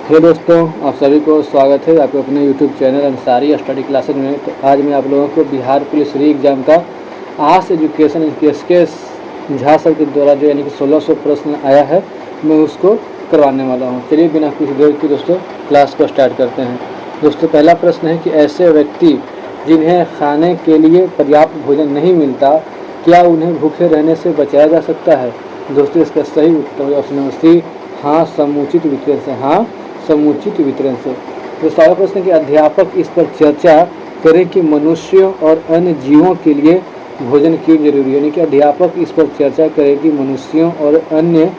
Hello दोस्तों, आप सभी को स्वागत है आपके अपने YouTube channel Ansari study classes में। तो आज मैं आप लोगों को बिहार पुलिस री एग्ज़ाम का आर्ट्स एजुकेशन के झा सर के द्वारा जो यानी कि 1600 प्रश्न आया है, मैं उसको करवाने वाला हूं। चलिए बिना कुछ देर के दोस्तों क्लास को स्टार्ट करते हैं। दोस्तों पहला प्रश्न है कि ऐसे व्यक्ति जिन्हें खाने के लिए पर्याप्त भोजन नहीं मिलता, क्या उन्हें भूखे रहने से बचाया जा सकता है? दोस्तों इसका सही उत्तर ऑप्शन नंबर सी, हाँ समुचित वितरण से। हाँ समुचित वितरण से। तो सारा प्रश्न के अध्यापक इस पर चर्चा करें कि मनुष्यों और अन्य जीवों के लिए भोजन क्यों जरूरी है। यानी कि अध्यापक इस पर चर्चा करें कि मनुष्यों और अन्य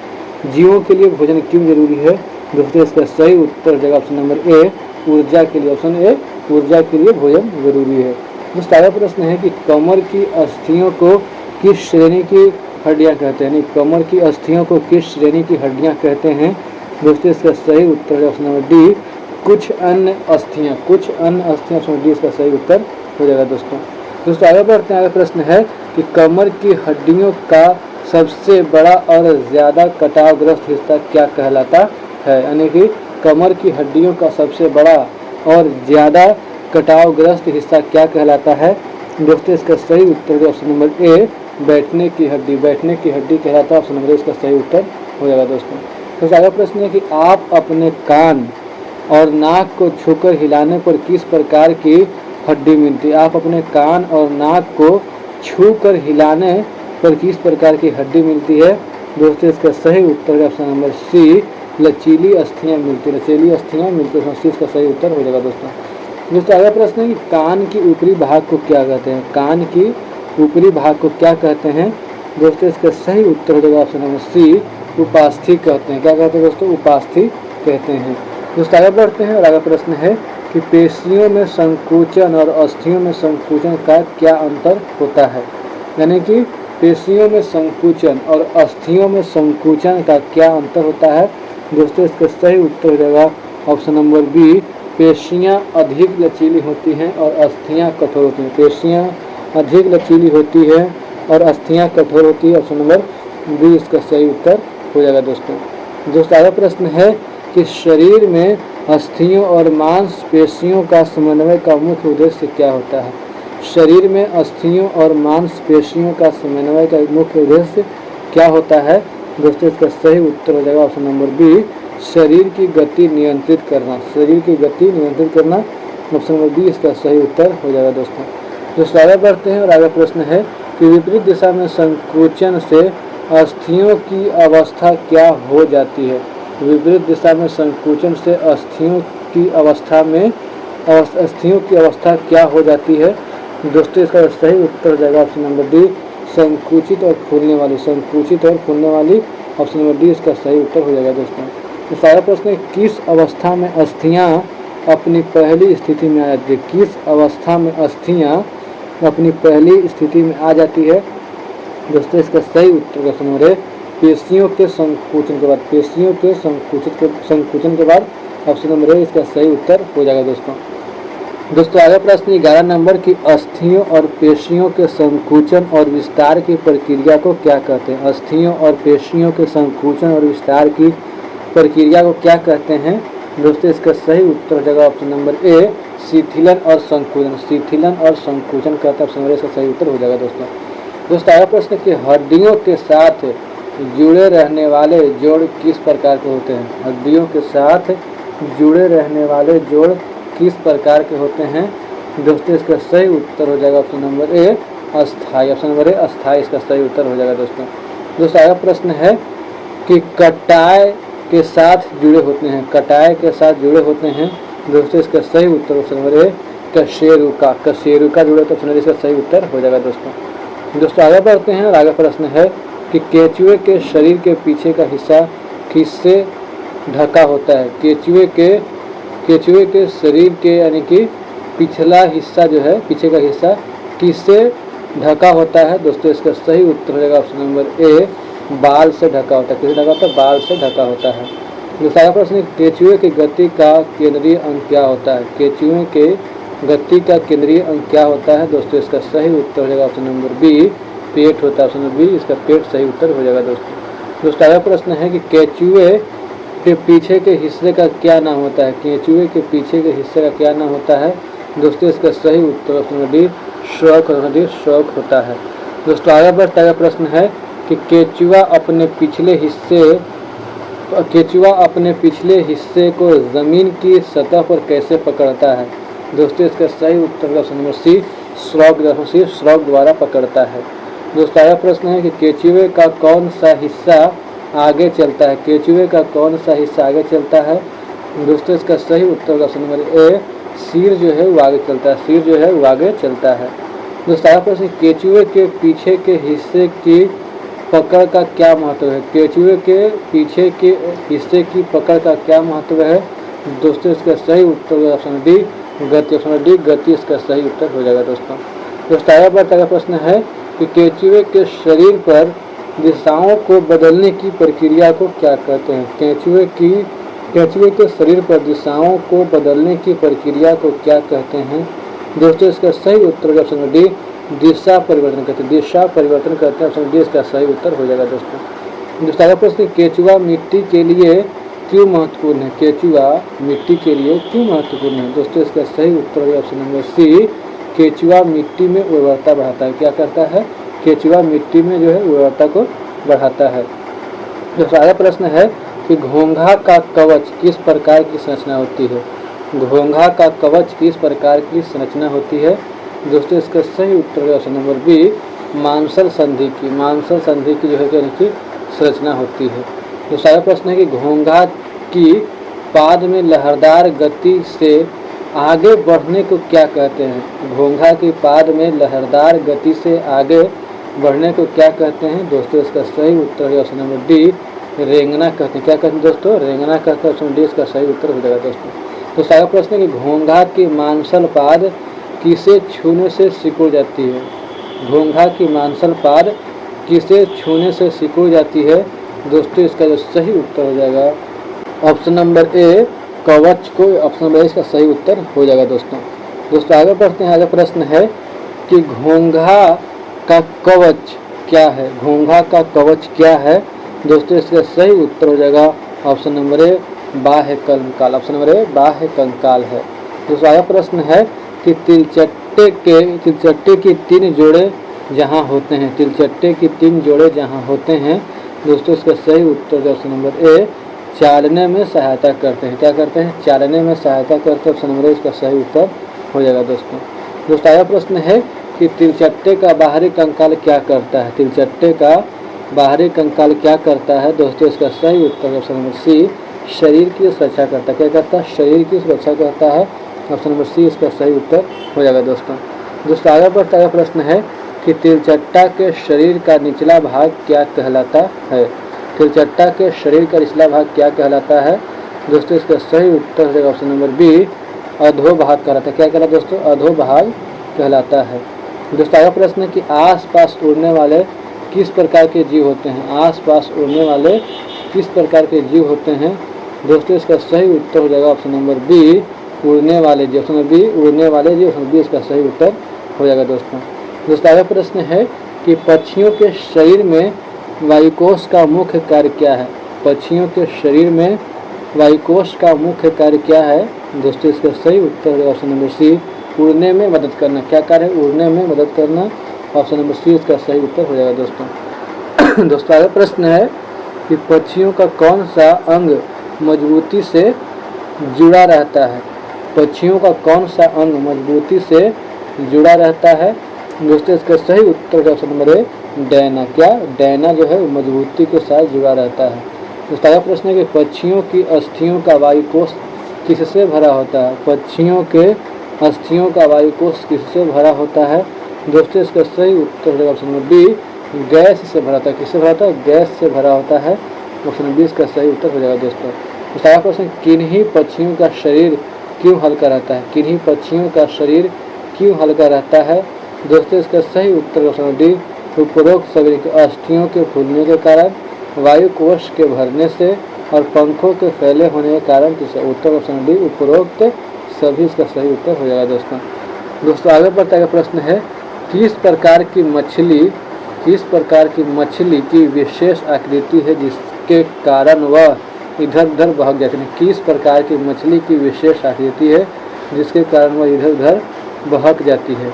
जीवों के लिए भोजन क्यों जरूरी है। दोस्तों इसका सही उत्तर हो जाएगा ऑप्शन नंबर ए, ऊर्जा के लिए। ऑप्शन ए, ऊर्जा के लिए भोजन जरूरी है। दोस्तों सारा प्रश्न है कि कमर की अस्थियों को किस श्रेणी की हड्डियाँ कहते हैं। यानी कमर की अस्थियों को किस श्रेणी की हड्डियाँ कहते हैं। दोस्तों इसका सही उत्तर है ऑप्शन नंबर डी, कुछ अन्य अस्थियाँ। कुछ अन्य अस्थियाँ, ऑप्शन डी इसका सही उत्तर हो जाएगा। दोस्तों आगे बढ़ते हैं। आगे प्रश्न है कि कमर की हड्डियों का सबसे बड़ा और ज़्यादा कटावग्रस्त हिस्सा क्या कहलाता है। यानी कि कमर की हड्डियों का सबसे बड़ा और ज़्यादा कटावग्रस्त हिस्सा क्या कहलाता है। दोस्तों इसका सही उत्तर है ऑप्शन नंबर ए, बैठने की हड्डी। बैठने की हड्डी कहलाता है। ऑप्शन नंबर ए इसका सही उत्तर हो जाएगा। दोस्तों अगला प्रश्न है कि आप अपने कान और नाक को छूकर हिलाने पर किस प्रकार की हड्डी मिलती है। आप अपने कान और नाक को छूकर हिलाने पर किस प्रकार की हड्डी मिलती है। दोस्तों इसका सही उत्तर है ऑप्शन नंबर सी, लचीली अस्थियाँ मिलती है। लचीली अस्थियाँ मिलती है, इसका सही उत्तर हो जाएगा। दोस्तों अगला प्रश्न है कि कान की ऊपरी भाग को क्या कहते हैं। कान की ऊपरी भाग को क्या कहते हैं। दोस्तों इसका सही उत्तर हो जाएगा ऑप्शन नंबर सी, उपास्थि कहते हैं। क्या कहते हैं दोस्तों, उपास्थि कहते हैं। दोस्तों आगे बढ़ते हैं और अगला प्रश्न है कि पेशियों में संकुचन और अस्थियों में संकुचन का क्या अंतर होता है। यानी कि पेशियों में संकुचन और अस्थियों में संकुचन का क्या अंतर होता है। दोस्तों इसका सही उत्तर हो जाएगा ऑप्शन नंबर बी, पेशियाँ अधिक लचीली होती हैं और अस्थियाँ कठोर होती हैं। पेशियाँ अधिक लचीली होती है और अस्थियाँ कठोर होती है। ऑप्शन नंबर बी इसका सही उत्तर हो जाएगा। दोस्तों अगला प्रश्न है कि शरीर में अस्थियों और मांसपेशियों का समन्वय का मुख्य उद्देश्य क्या होता है। शरीर में अस्थियों और मांसपेशियों का समन्वय का मुख्य उद्देश्य क्या होता है। दोस्तों इसका सही उत्तर हो जाएगा ऑप्शन नंबर बी, शरीर की गति नियंत्रित करना। शरीर की गति नियंत्रित करना, ऑप्शन नंबर बी इसका सही उत्तर हो जाएगा। दोस्तों आगे बढ़ते हैं और अगला प्रश्न है कि विपरीत दिशा में संकोचन से अस्थियों की अवस्था क्या हो जाती है। विपरीत दिशा में संकोचन से अस्थियों की अवस्था क्या हो जाती है। दोस्तों इसका सही उत्तर हो जाएगा ऑप्शन नंबर डी, संकुचित और फूलने वाली। संकुचित और फूलने वाली, ऑप्शन नंबर डी इसका सही उत्तर हो जाएगा। दोस्तों सारा प्रश्न है किस अवस्था में अस्थियाँ अपनी पहली स्थिति में आ जाती है। किस अवस्था में अस्थियाँ अपनी पहली स्थिति में आ जाती है। दोस्तों इसका सही उत्तर ऑप्शन नंबर ए, पेशियों के संकुचन के बाद। पेशियों के संकुचन के बाद, ऑप्शन नंबर ए इसका सही उत्तर हो जाएगा। दोस्तों आगे प्रश्न 11 नंबर की अस्थियों और पेशियों के संकुचन और विस्तार की प्रक्रिया को क्या कहते हैं। अस्थियों और पेशियों के संकुचन और विस्तार की प्रक्रिया को क्या कहते हैं। दोस्तों इसका सही उत्तर हो जाएगा ऑप्शन नंबर ए, शिथिलन और संकुचन। शिथिलन और संकुचन कहते हैं, ऑप्शन नंबर ए इसका सही उत्तर हो जाएगा। दोस्तों आगे प्रश्न कि हड्डियों के साथ जुड़े रहने वाले जोड़ किस प्रकार के होते हैं। हड्डियों के साथ जुड़े रहने वाले जोड़ किस प्रकार के होते हैं। दोस्तों इसका सही उत्तर हो जाएगा ऑप्शन नंबर ए, अस्थायी। ऑप्शन नंबर ए अस्थायी इसका सही उत्तर हो जाएगा। दोस्तों आगे प्रश्न है कि कटाय के साथ जुड़े होते हैं। कटाय के साथ जुड़े होते हैं। दोस्तों इसका सही उत्तर ऑप्शन नंबर ए, कशेरुका। कशेरुका जुड़े तो ऑप्शन इसका सही उत्तर हो जाएगा। दोस्तों आगे बढ़ते हैं और आगे प्रश्न है कि केंचुए के शरीर के पीछे का हिस्सा किससे ढका होता है। केंचुए के शरीर के यानी कि पिछला हिस्सा जो है, पीछे का हिस्सा किससे ढका होता है। दोस्तों इसका सही उत्तर हो जाएगा ऑप्शन नंबर ए, बाल से ढका होता है। किससे ढका होता है, बाल से ढका होता है। दूसरा प्रश्न, केंचुए की गति का केंद्रीय अंग क्या होता है। केंचुए के गति का केंद्रीय अंग क्या होता है। दोस्तों इसका सही उत्तर हो जाएगा ऑप्शन नंबर बी, पेट होता है। ऑप्शन नंबर बी इसका पेट सही उत्तर हो जाएगा। दोस्तों अगला प्रश्न है कि केंचुए के पीछे के हिस्से का क्या नाम होता है? केंचुए के पीछे के हिस्से का क्या नाम होता है? दोस्तों इसका सही उत्तर ऑप्शन नंबर डी शौक होता है। दोस्तों आगे बढ़ता है प्रश्न है कि केंचुआ अपने पिछले हिस्से को जमीन की सतह पर कैसे पकड़ता है? दोस्तों इसका सही उत्तर ऑप्शन नंबर सी श्रॉक द्वारा पकड़ता है। दोस्तों आगे प्रश्न है कि केंचुए का कौन सा हिस्सा आगे चलता है? केंचुए का कौन सा हिस्सा आगे चलता है? दोस्तों इसका सही उत्तर ऑप्शन नंबर ए सिर जो है वो आगे चलता है। दोस्तों आगे प्रश्न केंचुए के पीछे के हिस्से की पकड़ का क्या महत्व है? केंचुए के पीछे के हिस्से की पकड़ का क्या महत्व है? दोस्तों इसका सही उत्तर ऑप्शन डी गति इसका सही उत्तर हो जाएगा। दोस्तों आगे बढ़ता है प्रश्न है कि केंचुए के शरीर पर दिशाओं को बदलने की प्रक्रिया को क्या कहते हैं? केंचुए के शरीर पर दिशाओं को बदलने की प्रक्रिया को क्या कहते हैं? दोस्तों इसका सही उत्तर ऑप्शन डी दिशा परिवर्तन करते हैं। ऑप्शन डी इसका सही उत्तर हो जाएगा। दोस्तों आगे प्रश्न केंचुआ मिट्टी के लिए क्यों महत्वपूर्ण है? केंचुआ मिट्टी के लिए क्यों महत्वपूर्ण है? दोस्तों इसका सही उत्तर है ऑप्शन नंबर सी केंचुआ मिट्टी में उर्वरता बढ़ाता है। क्या करता है? केंचुआ मिट्टी में जो है उर्वरता को बढ़ाता है। दोस्तों आगे प्रश्न है कि घोंघा का कवच किस प्रकार की संरचना होती है? घोंघा का कवच किस प्रकार की संरचना होती है? दोस्तों इसका सही उत्तर है ऑप्शन नंबर बी मांसल संधि की जो है कि संरचना होती है। दोस्तों आगे प्रश्न है कि घोंघा की पाद में लहरदार गति से आगे बढ़ने को क्या कहते हैं? घोंघा की पाद में लहरदार गति से आगे बढ़ने को क्या कहते हैं? दोस्तों इसका सही उत्तर है ऑप्शन नंबर डी रेंगना कहते हैं। क्या कहते हैं दोस्तों? रेंगना कहते हैं। ऑप्शन डी इसका सही उत्तर हो जाएगा। दोस्तों आगे प्रश्न है कि घोंघा की मांसल पाद किसे छूने से सिकुड़ जाती है? घोंघा की मांसल पाद किसे छूने से सिकुड़ जाती है? दोस्तों इसका जो सही उत्तर हो जाएगा ऑप्शन नंबर ए कवच को। ऑप्शन नंबर ए इसका सही उत्तर हो जाएगा। दोस्तों आगे बढ़ते हैं। आगे प्रश्न है कि घोंघा का कवच क्या है? घोंघा का कवच क्या है? दोस्तों इसका सही उत्तर हो जाएगा ऑप्शन नंबर ए बाह्य कंकाल। ऑप्शन नंबर ए बाह्य कंकाल है। दोस्तों आगे प्रश्न है कि तिलचट्टे की तीन जोड़े जहाँ होते हैं, तिलचट्टे की तीन जोड़े जहाँ होते हैं, दोस्तों इसका सही उत्तर ऑप्शन नंबर ए चालने में सहायता करते हैं। क्या करते हैं? चालने में सहायता करते हैं। ऑप्शन नंबर ए इसका सही उत्तर हो जाएगा। दोस्तों आगे प्रश्न है कि तिलचट्टे का बाहरी कंकाल क्या करता है? तिलचट्टे का बाहरी कंकाल क्या करता है? दोस्तों इसका सही उत्तर ऑप्शन नंबर सी शरीर की सुरक्षा करता है। क्या करता है? शरीर की सुरक्षा करता है। ऑप्शन नंबर सी इसका सही उत्तर हो जाएगा। दोस्तों आगे बढ़ता है प्रश्न है कि तिलचट्टा के शरीर का निचला भाग क्या कहलाता है? तिलचट्टा के शरीर का निचला भाग क्या कहलाता है? दोस्तों इसका सही उत्तर हो जाएगा ऑप्शन नंबर बी अधोभाग कहलाता है। क्या कहलाता है दोस्तों? अधोभाग कहलाता है। दोस्तों आगे प्रश्न है कि आसपास उड़ने वाले किस प्रकार के जीव होते हैं? आसपास उड़ने वाले किस प्रकार के जीव होते हैं? दोस्तों इसका सही उत्तर हो जाएगा ऑप्शन नंबर बी उड़ने वाले जीव। ऑप्शन नंबर बी उड़ने वाले जीव। ऑप्शन बी इसका सही उत्तर हो जाएगा। दोस्तों आगे प्रश्न है कि पक्षियों के शरीर में वायुकोश का मुख्य कार्य क्या है? पक्षियों के शरीर में वायुकोश का मुख्य कार्य क्या है? दोस्तों इसका सही उत्तर है ऑप्शन नंबर सी उड़ने में मदद करना। क्या कार्य है? उड़ने में मदद करना। ऑप्शन नंबर सी इसका सही उत्तर हो जाएगा। दोस्तों आगे प्रश्न है कि पक्षियों का कौन सा अंग मजबूती से जुड़ा रहता है? पक्षियों का कौन सा अंग मजबूती से जुड़ा रहता है? दोस्तों इसका सही उत्तर है ऑप्शन नंबर ए डैना। क्या? डैना जो है मजबूती के साथ जुड़ा रहता है। दोस्तों आगे प्रश्न है कि पक्षियों की अस्थियों का वायुकोश किससे भरा होता है? पक्षियों के अस्थियों का वायुकोश किससे भरा होता है? दोस्तों इसका सही उत्तर है ऑप्शन नंबर बी गैस से भरा होता है। किससे भरा होता है? गैस से भरा होता है। ऑप्शन नंबर बी इसका सही उत्तर हो जाएगा। दोस्तों आगे प्रश्न किन्हीं पक्षियों का शरीर क्यों हल्का रहता है? किन्हीं पक्षियों का शरीर क्यों हल्का रहता है? दोस्तों इसका सही उत्तर ऑप्शन डी उपरोक्त सभी अस्थियों के फूलने के कारण, वायु कोश के भरने से और पंखों के फैले होने के कारण। उत्तर ऑप्शन डी उपरोक्त सभी इसका सही उत्तर हो जाएगा। दोस्तों आगे बढ़ता है प्रश्न है किस प्रकार की मछली की विशेष आकृति है जिसके कारण वह इधर उधर बहक जाती है। किस प्रकार की मछली की विशेष आकृति है जिसके कारण वह इधर उधर बहक जाती है?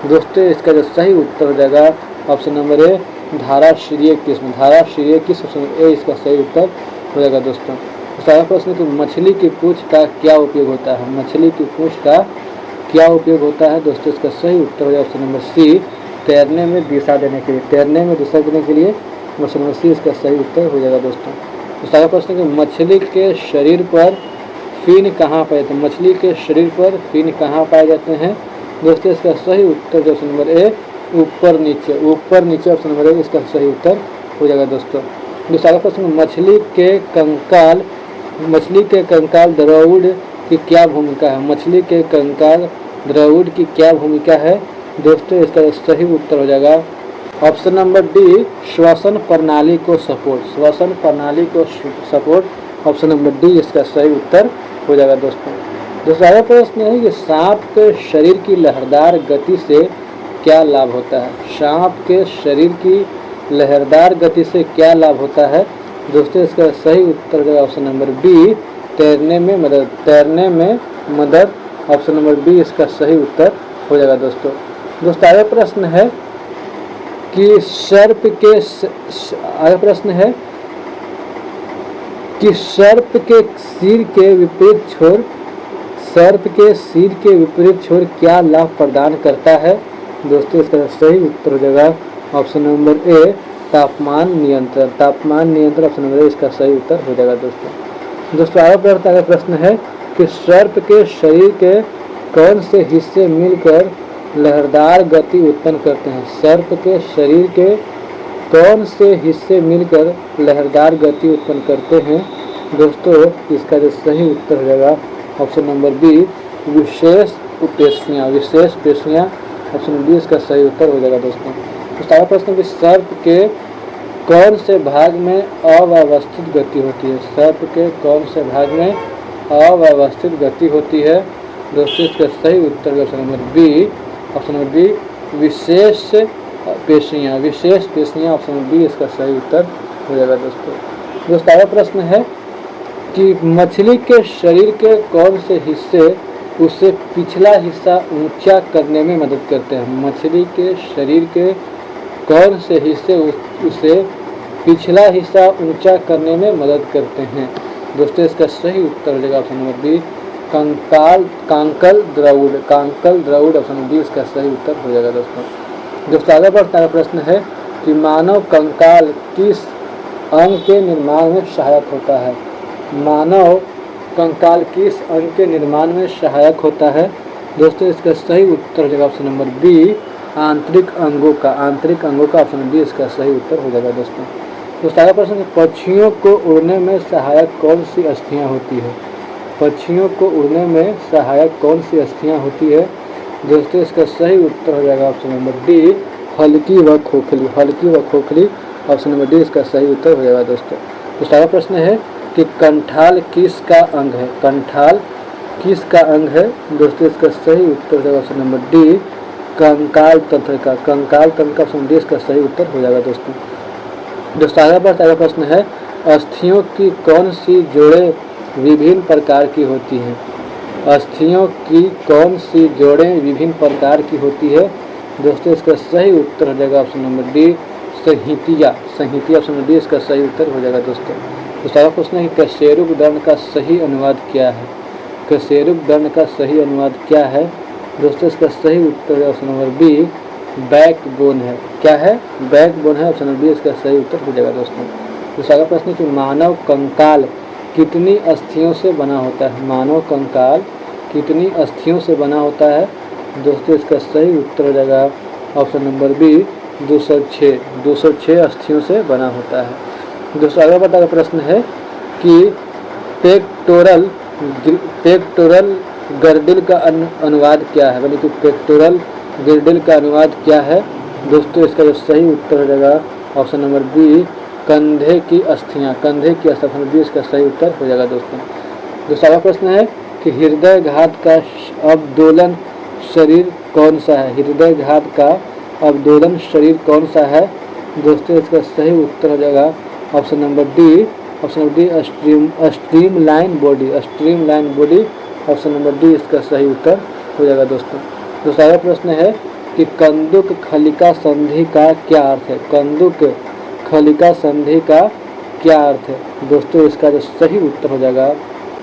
दोस्तों इसका जो सही उत्तर हो जाएगा ऑप्शन नंबर ए, धाराशीर्य किस्म। धाराशीर्य किस्म ऑप्शन नंबर ए इसका सही उत्तर हो जाएगा। दोस्तों सारा प्रश्न कि मछली की पूंछ का क्या उपयोग होता है? मछली की पूंछ का क्या उपयोग होता है? दोस्तों इसका सही उत्तर हो जाएगा ऑप्शन नंबर सी, तैरने में दिशा देने के लिए। तैरने में दिशा देने के लिए ऑप्शन नंबर सी इसका सही उत्तर हो जाएगा। दोस्तों सारा प्रश्न कि मछली के शरीर पर फिन कहाँ पाए जाते हैं? मछली के शरीर पर फिन कहाँ पाए जाते हैं? दोस्तों इसका सही उत्तर जो ऑप्शन नंबर ए, ऊपर नीचे। ऊपर नीचे ऑप्शन नंबर ए इसका सही उत्तर हो जाएगा। दोस्तों दूसरा प्रश्न, मछली के कंकाल द्रवुड़ की क्या भूमिका है? मछली के कंकाल द्रवुड़ की क्या भूमिका है? दोस्तों इसका सही उत्तर हो जाएगा ऑप्शन नंबर डी, श्वसन प्रणाली को सपोर्ट। श्वसन प्रणाली को सपोर्ट ऑप्शन नंबर डी इसका सही उत्तर हो जाएगा। दोस्तों दूसरा प्रश्न है कि सांप के शरीर की लहरदार गति से क्या लाभ होता है? सांप के शरीर की लहरदार गति से क्या लाभ होता है? दोस्तों इसका सही उत्तर हो जाएगा ऑप्शन नंबर बी, तैरने में मदद। तैरने में मदद ऑप्शन नंबर बी इसका सही उत्तर हो जाएगा। दोस्तों आगे प्रश्न है कि सर्प के सिर के विपरीत छोर क्या लाभ प्रदान करता है? दोस्तों इसका सही उत्तर हो जाएगा ऑप्शन नंबर ए, तापमान नियंत्रण। तापमान नियंत्रण ऑप्शन नंबर ए इसका सही उत्तर हो जाएगा। दोस्तों आगे प्रश्न है कि सर्प के शरीर के कौन से हिस्से मिलकर लहरदार गति उत्पन्न करते हैं? सर्प के शरीर के कौन से हिस्से मिलकर लहरदार गति उत्पन्न करते हैं? दोस्तों इसका जो सही उत्तर हो जाएगा ऑप्शन नंबर बी, विशेष पेशियाँ। विशेष पेशियाँ ऑप्शन बी इसका सही उत्तर हो जाएगा। दोस्तों दूसरा प्रश्न कि सर्प के कौन से भाग में अव्यवस्थित गति होती है? सर्प के कौन से भाग में अव्यवस्थित गति होती है? दोस्तों इसका सही उत्तर ऑप्शन नंबर बी, विशेष पेशियाँ। विशेष पेशियाँ ऑप्शन नंबर बी इसका सही उत्तर हो जाएगा। दोस्तों अगला प्रश्न है कि मछली के शरीर के कौन से हिस्से उसे पिछला हिस्सा ऊंचा करने में मदद करते हैं? मछली के शरीर के कौन से हिस्से उसे पिछला हिस्सा ऊंचा करने में मदद करते हैं? दोस्तों इसका सही उत्तर हो जाएगा ऑप्शन नंबर बी, कांकल द्रवुड़। कांकल द्रवुड़ ऑप्शन नंबर बी इसका सही उत्तर हो जाएगा। दोस्तों आगे बढ़ता प्रश्न है कि मानव कंकाल किस अंग के निर्माण में सहायक होता है? मानव कंकाल किस अंग के निर्माण में सहायक होता है? दोस्तों इसका सही उत्तर हो जाएगा ऑप्शन नंबर बी, आंतरिक अंगों का। आंतरिक अंगों का ऑप्शन बी इसका सही उत्तर हो जाएगा। दोस्तों आगे प्रश्न, पक्षियों को उड़ने में सहायक कौन सी अस्थियां होती है? पक्षियों को उड़ने में सहायक कौन सी अस्थियां होती है? दोस्तों इसका सही उत्तर हो जाएगा ऑप्शन नंबर डी, हल्की व खोखली। हल्की व खोखली ऑप्शन नंबर डी इसका सही उत्तर हो जाएगा। दोस्तों आगे प्रश्न है कि कंठाल किसका अंग है? कंठाल किसका अंग है? दोस्तों इसका सही उत्तर हो जाएगा ऑप्शन नंबर डी, कंकाल तंत्र का। कंकाल तंत्र का ऑप्शन डी इसका सही उत्तर हो जाएगा। दोस्तों आगे प्रश्न है, अस्थियों की कौन सी जोड़ें विभिन्न प्रकार की होती हैं? अस्थियों की कौन सी जोड़ें विभिन्न प्रकार की होती है? दोस्तों इसका सही उत्तर हो जाएगा ऑप्शन नंबर डी, संहितिया। संहितिया ऑप्शन नंबर डी इसका सही उत्तर हो जाएगा। दोस्तों प्रश्न है कि कशेरुक दंड का सही अनुवाद क्या है? कशेरुक दंड का सही अनुवाद क्या है? दोस्तों इसका सही उत्तर ऑप्शन नंबर बी, बैकबोन है। क्या है? बैकबोन है। ऑप्शन नंबर बी इसका सही उत्तर हो जाएगा। दोस्तों प्रश्न कि मानव कंकाल कितनी अस्थियों से बना होता है? मानव कंकाल कितनी अस्थियों से बना होता है? दोस्तों इसका सही उत्तर हो जाएगा ऑप्शन नंबर बी, 206 अस्थियों से बना होता है। दोस्तों आगे बढ़ता प्रश्न है कि पेक्टोरल गर्डिल का अनुवाद क्या है? यानी कि पेक्टोरल गर्डिल का अनुवाद क्या है? दोस्तों इसका जो सही उत्तर हो जाएगा ऑप्शन नंबर बी, कंधे की अस्थियां। कंधे की अस्थियां बी इसका सही उत्तर हो जाएगा। दोस्तों अगला प्रश्न है कि हृदयघात का अवदोलन शरीर कौन सा है? हृदयघात का अवदोलन शरीर कौन सा है? दोस्तों इसका सही उत्तर हो जाएगा option number D, option number D stream line body, stream line body, option number D इसका सही उत्तर हो जाएगा दोस्तों। दूसरा प्रश्न है कि कंदुक खलिका संधि का क्या अर्थ है। कंदुक खलिका संधि का क्या अर्थ है दोस्तों, इसका जो सही उत्तर हो जाएगा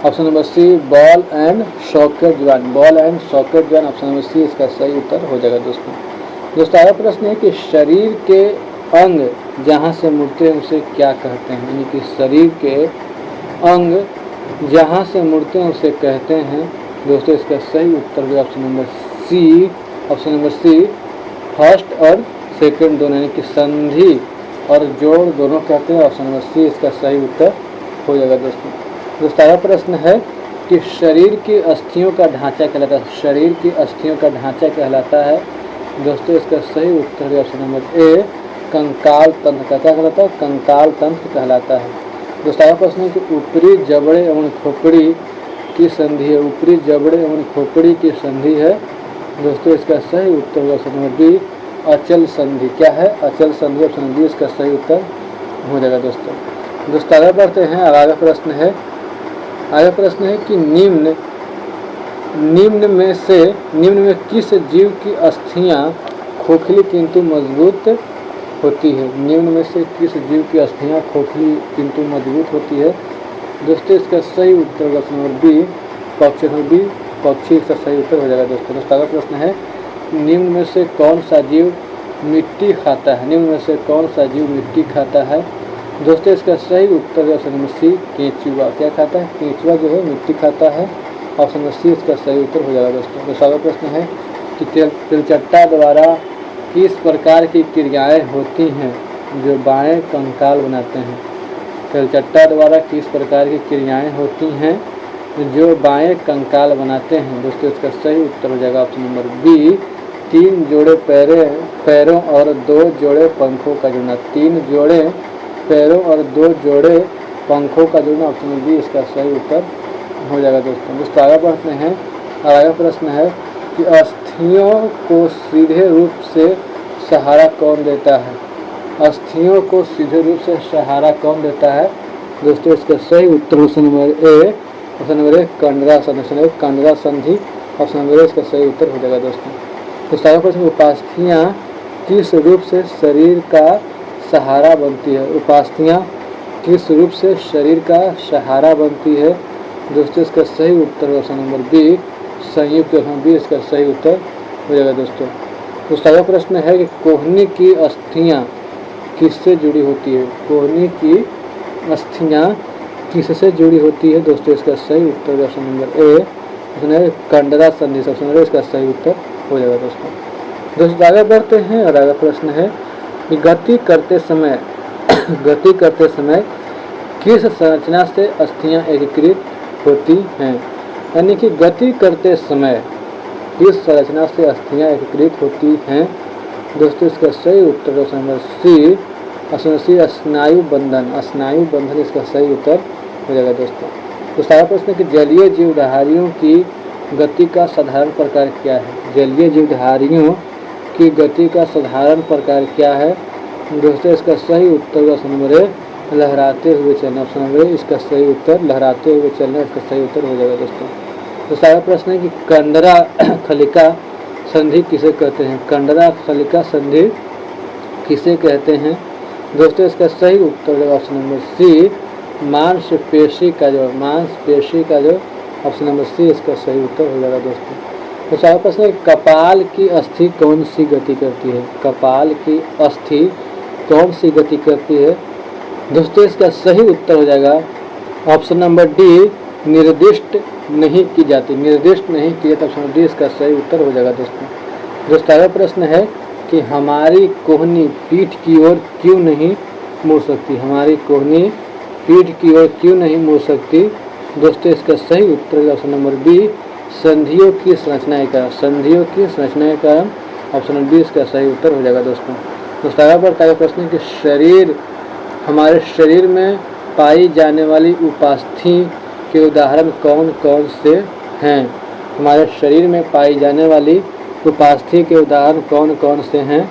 option number C ball and socket joint, ball and socket joint, option number C इसका सही उत्तर हो जाएगा दोस्तों। दोस्तों अगला प्रश्न है कि शरीर के अंग जहाँ से मुड़ते हैं उसे क्या कहते हैं, यानी कि शरीर के अंग जहाँ से मुड़ते हैं उसे कहते हैं दोस्तों, इसका सही उत्तर भी option number C, option number C first और सेकंड दोनों, यानी कि संधि और जोड़ दोनों कहते हैं, ऑप्शन नंबर सी इसका सही उत्तर हो जाएगा दोस्तों। दोस्तों अगला प्रश्न है कि शरीर की अस्थियों का ढांचा कहलाता है, शरीर की अस्थियों का ढांचा कहलाता है दोस्तों, इसका सही उत्तर है ऑप्शन नंबर ए कंकाल तंत्र का, क्या कहलाता है, कंकाल तंत्र कहलाता है। दोस्तों अगला प्रश्न है कि ऊपरी जबड़े एवं खोपड़ी की संधि है, ऊपरी जबड़े एवं खोपड़ी की संधि है दोस्तों, इसका सही उत्तर है ऑप्शन नंबर बी अचल संधि, क्या है, अचल संधि, ऑप्शन नंबर बी इसका सही उत्तर हो जाएगा दोस्तों। दोस्तों आगे बढ़ते हैं, आगे प्रश्न है कि निम्न में किस जीव की अस्थियां खोखली किंतु मजबूत होती है, निम्न में से किस जीव की अस्थियां खोखली किंतु मजबूत होती है दोस्तों, इसका सही उत्तर ऑप्शन नंबर बी पक्षी इसका सही उत्तर हो जाएगा दोस्तों। दोस्तों अगला प्रश्न है निम्न में से कौन सा जीव मिट्टी खाता है, निम्न में से कौन सा जीव मिट्टी खाता है दोस्तों, इसका सही उत्तर है ऑप्शन नंबर सी केंचुआ, क्या खाता है, केंचुआ जो है मिट्टी खाता है, ऑप्शन नंबर सी इसका सही उत्तर हो जाएगा दोस्तों। दोस्तों अगला प्रश्न है कि तिलचट्टा द्वारा किस प्रकार की क्रियाएं होती हैं जो बाएं कंकाल बनाते हैं, तिलचट्टा द्वारा किस प्रकार की क्रियाएं होती हैं जो बाएं कंकाल बनाते हैं दोस्तों, इसका सही उत्तर हो जाएगा ऑप्शन नंबर बी 3 जोड़े पैरों और 2 जोड़े पंखों का जुड़ना, 3 जोड़े पैरों और 2 जोड़े पंखों का जुड़ना, ऑप्शन नंबर बी इसका सही उत्तर हो जाएगा दोस्तों। दोस्तों आगे बढ़ते हैं, आगे प्रश्न है कि अस्थियों को सीधे रूप से सहारा कौन देता है, अस्थियों को सीधे रूप से सहारा कौन देता है दोस्तों, इसका सही उत्तर option number A, option number A कंडरा संधि, कंडरा संधि, ऑप्शन नंबर ए इसका सही उत्तर हो जाएगा दोस्तों। दोस्तों आगे प्रश्न उपास्थियाँ किस रूप से शरीर का सहारा बनती है, उपास्थियाँ किस रूप से शरीर का सहारा बनती है दोस्तों, इसका सही उत्तर ऑप्शन नंबर बी संयुक्त, ऑप्शन बी इसका सही उत्तर हो जाएगा दोस्तों। दोस्तों अगला प्रश्न है कि कोहनी की अस्थियाँ किससे जुड़ी होती है, कोहनी की अस्थियाँ किससे जुड़ी होती है दोस्तों, इसका सही उत्तर ऑप्शन नंबर ए, ऑप्शन है कंडरा संधि, ऑप्शन नंबर ए इसका सही उत्तर हो जाएगा दोस्तों। दोस्तों आगे बढ़ते हैं और आगे प्रश्न है कि गति करते समय किस संरचना से अस्थियां एकीकृत होती हैं, यानी कि गति करते समय किस संरचना से अस्थियां एकीकृत होती हैं दोस्तों, इसका सही उत्तर option number C, option C स्नायु बंधन इसका सही उत्तर हो जाएगा दोस्तों। तो सारा प्रश्न कि जलीय जीवधारियों की गति का साधारण प्रकार क्या है, जलीय जीवधारियों की गति का साधारण प्रकार क्या है दोस्तों, इसका सही उत्तर ऑप्शन नंबर ए लहराते हुए चलना, ऑप्शन नंबर ए इसका सही उत्तर लहराते हुए चलना इसका सही उत्तर हो जाएगा दोस्तों। तो सारा प्रश्न है कि कंडरा खलिका संधि किसे कहते हैं, कंडरा खलिका संधि किसे कहते हैं दोस्तों, इसका सही उत्तर है ऑप्शन नंबर सी मांसपेशी का जो ऑप्शन नंबर सी इसका सही उत्तर हो जाएगा दोस्तों। तो सारा प्रश्न है कपाल की अस्थि कौन सी गति करती है, कपाल की अस्थि कौन सी गति करती है दोस्तों, इसका सही उत्तर हो जाएगा ऑप्शन नंबर डी निर्दिष्ट नहीं की जाती, निर्दिष्ट नहीं की जाती, ऑप्शन डी इसका सही उत्तर हो जाएगा दोस्तों। दोस्तों अगला प्रश्न है कि हमारी कोहनी पीठ की ओर क्यों नहीं मुड़ सकती, हमारी कोहनी पीठ की ओर क्यों नहीं मुड़ सकती दोस्तों, इसका सही उत्तर है ऑप्शन नंबर बी संधियों की संरचना के कारण, संधियों की संरचना के कारण, ऑप्शन नंबर बी इसका सही उत्तर हो जाएगा दोस्तों। दोस्तों आगे बढ़ता है प्रश्न कि हमारे शरीर में पाई जाने वाली उपास्थि के उदाहरण कौन कौन से हैं, हमारे शरीर में पाई जाने वाली उपास्थि के उदाहरण कौन कौन से हैं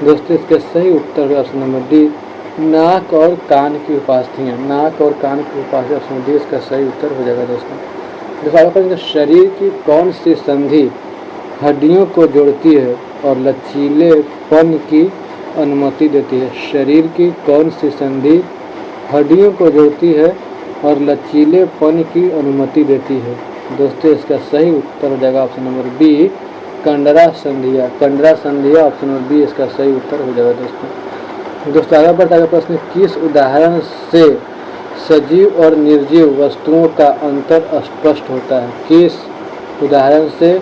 दोस्तों, इसके सही उत्तर है ऑप्शन नंबर डी नाक और कान की उपाधियाँ, नाक और कान की उपाधि ऑप्शन डी इसका सही उत्तर हो जाएगा दोस्तों। दोस्तों शरीर की कौन सी संधि हड्डियों को जोड़ती है और लचीलेपन की अनुमति देती है? शरीर की कौन सी संधि हड्डियों को जोड़ती है और लचीलेपन की अनुमति देती है? दोस्तों इसका सही उत्तर हो जाएगा option number B, कंडरा संधियाँ। कंडरा संधियाँ option number B इसका सही उत्तर हो जाएगा दोस्तों। आगे बढ़ता है प्रश्न, किस उदाहरण से सजीव और निर्जीव वस्तुओं का अंतर स्पष्ट होता है? किस उदाहरण से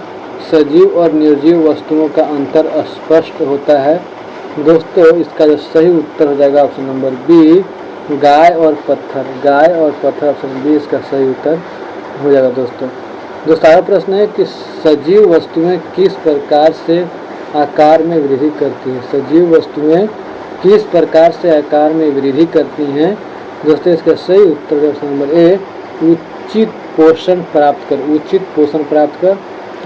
सजीव और निर्जीव वस्तुओं का अंतर स्पष्ट होता है? दोस्तों इसका जो सही उत्तर हो जाएगा ऑप्शन नंबर बी, गाय और पत्थर। गाय और पत्थर ऑप्शन बी इसका सही उत्तर हो जाएगा दोस्तों। आगे प्रश्न है कि सजीव वस्तुएं किस प्रकार से आकार में वृद्धि करती हैं? सजीव वस्तुएं किस प्रकार से आकार में वृद्धि करती हैं? दोस्तों इसका सही उत्तर है ऑप्शन नंबर ए, उचित पोषण प्राप्त कर। उचित पोषण प्राप्त कर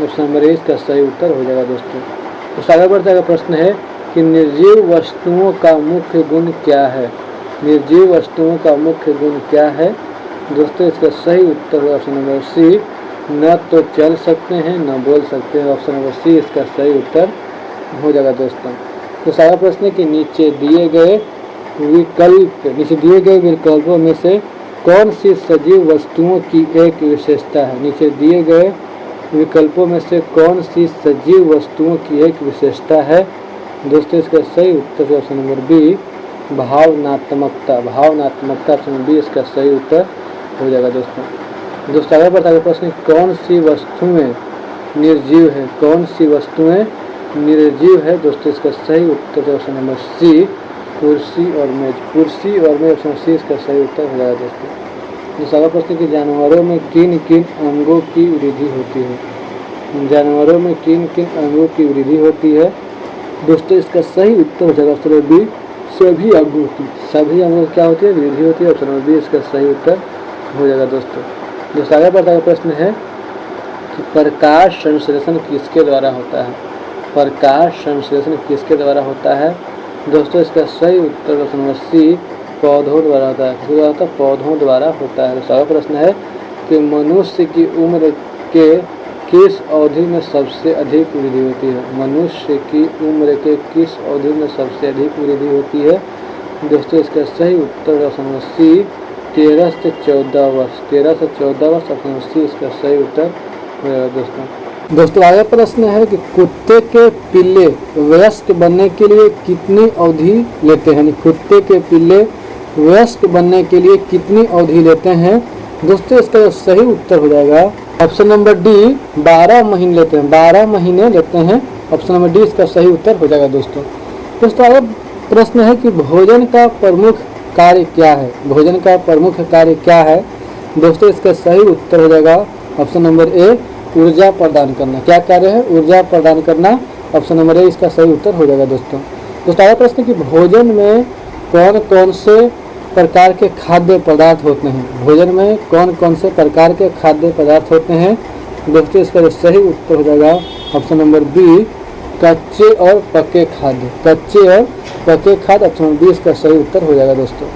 ऑप्शन नंबर ए इसका सही उत्तर हो जाएगा दोस्तों। आगे बढ़ता है प्रश्न है कि निर्जीव वस्तुओं का मुख्य गुण क्या है? निर्जीव वस्तुओं का मुख्य गुण क्या है? दोस्तों इसका सही उत्तर है ऑप्शन नंबर सी, न तो चल सकते हैं न बोल सकते हैं। ऑप्शन नंबर सी इसका सही उत्तर हो जाएगा दोस्तों। आगे प्रश्न है कि नीचे दिए गए विकल्पों में से कौन सी सजीव वस्तुओं की एक विशेषता है? नीचे दिए गए विकल्पों में से कौन सी सजीव वस्तुओं की एक विशेषता है? दोस्तों इसका सही उत्तर है ऑप्शन नंबर बी, भावनात्मकता। भावनात्मकता ऑप्शन बी इसका सही उत्तर हो जाएगा दोस्तों। आगे बढ़ता है प्रश्न, कौन सी वस्तुएं निर्जीव है? कौन सी वस्तुएं निर्जीव है? दोस्तों इसका सही उत्तर है ऑप्शन नंबर सी, कुर्सी और मेज। कुर्सी और मेज ऑप्शन सी इसका सही उत्तर हो जाएगा दोस्तों। आगे प्रश्न कि जानवरों में किन किन अंगों की वृद्धि होती है? जानवरों में किन किन अंगों की वृद्धि होती है? दोस्तों इसका सही उत्तर हो जाएगा ऑप्शन नंबर बी, सभी अंगों की। सभी अंगों की क्या होती है? वृद्धि होती है। ऑप्शन नंबर बी इसका सही उत्तर हो जाएगा दोस्तों। आगे बढ़ता है प्रश्न है कि प्रकाश संश्लेषण किसके द्वारा होता है? प्रकाश संश्लेषण किसके द्वारा होता है? दोस्तों इसका सही उत्तर ऑप्शन नंबर सी, पौधों द्वारा होता है। किसके द्वारा होता है? पौधों द्वारा होता है। अगला प्रश्न है कि मनुष्य की उम्र के किस अवधि में सबसे अधिक वृद्धि होती है? मनुष्य की उम्र के किस अवधि में सबसे अधिक वृद्धि होती है? दोस्तों इसका सही उत्तर ऑप्शन नंबर सी, 13 से 14 वर्ष। 13 से 14 वर्ष ऑप्शन नंबर सी इसका सही उत्तर होगा दोस्तों। आगे प्रश्न है कि कुत्ते के पिल्ले वयस्क बनने के लिए कितनी अवधि लेते हैं? कुत्ते के पिल्ले वयस्क बनने के लिए कितनी अवधि लेते हैं? दोस्तों इसका सही उत्तर हो जाएगा ऑप्शन नंबर डी, 12 महीने लेते हैं। 12 महीने लेते हैं। ऑप्शन नंबर डी इसका सही उत्तर हो जाएगा दोस्तों। आगे प्रश्न है कि भोजन का प्रमुख कार्य क्या है? भोजन का प्रमुख कार्य क्या है? दोस्तों इसका सही उत्तर हो जाएगा ऑप्शन नंबर ए, ऊर्जा प्रदान करना। क्या कार्य है? ऊर्जा प्रदान करना। ऑप्शन नंबर ए इसका सही उत्तर हो जाएगा दोस्तों। आगे प्रश्न कि भोजन में कौन कौन से प्रकार के खाद्य पदार्थ होते हैं? भोजन में कौन कौन से प्रकार के खाद्य पदार्थ होते हैं? दोस्तों इसका सही उत्तर हो जाएगा ऑप्शन नंबर बी, कच्चे और पके खाद्य। कच्चे और पके खाद्य ऑप्शन नंबर बी इसका सही उत्तर हो जाएगा दोस्तों।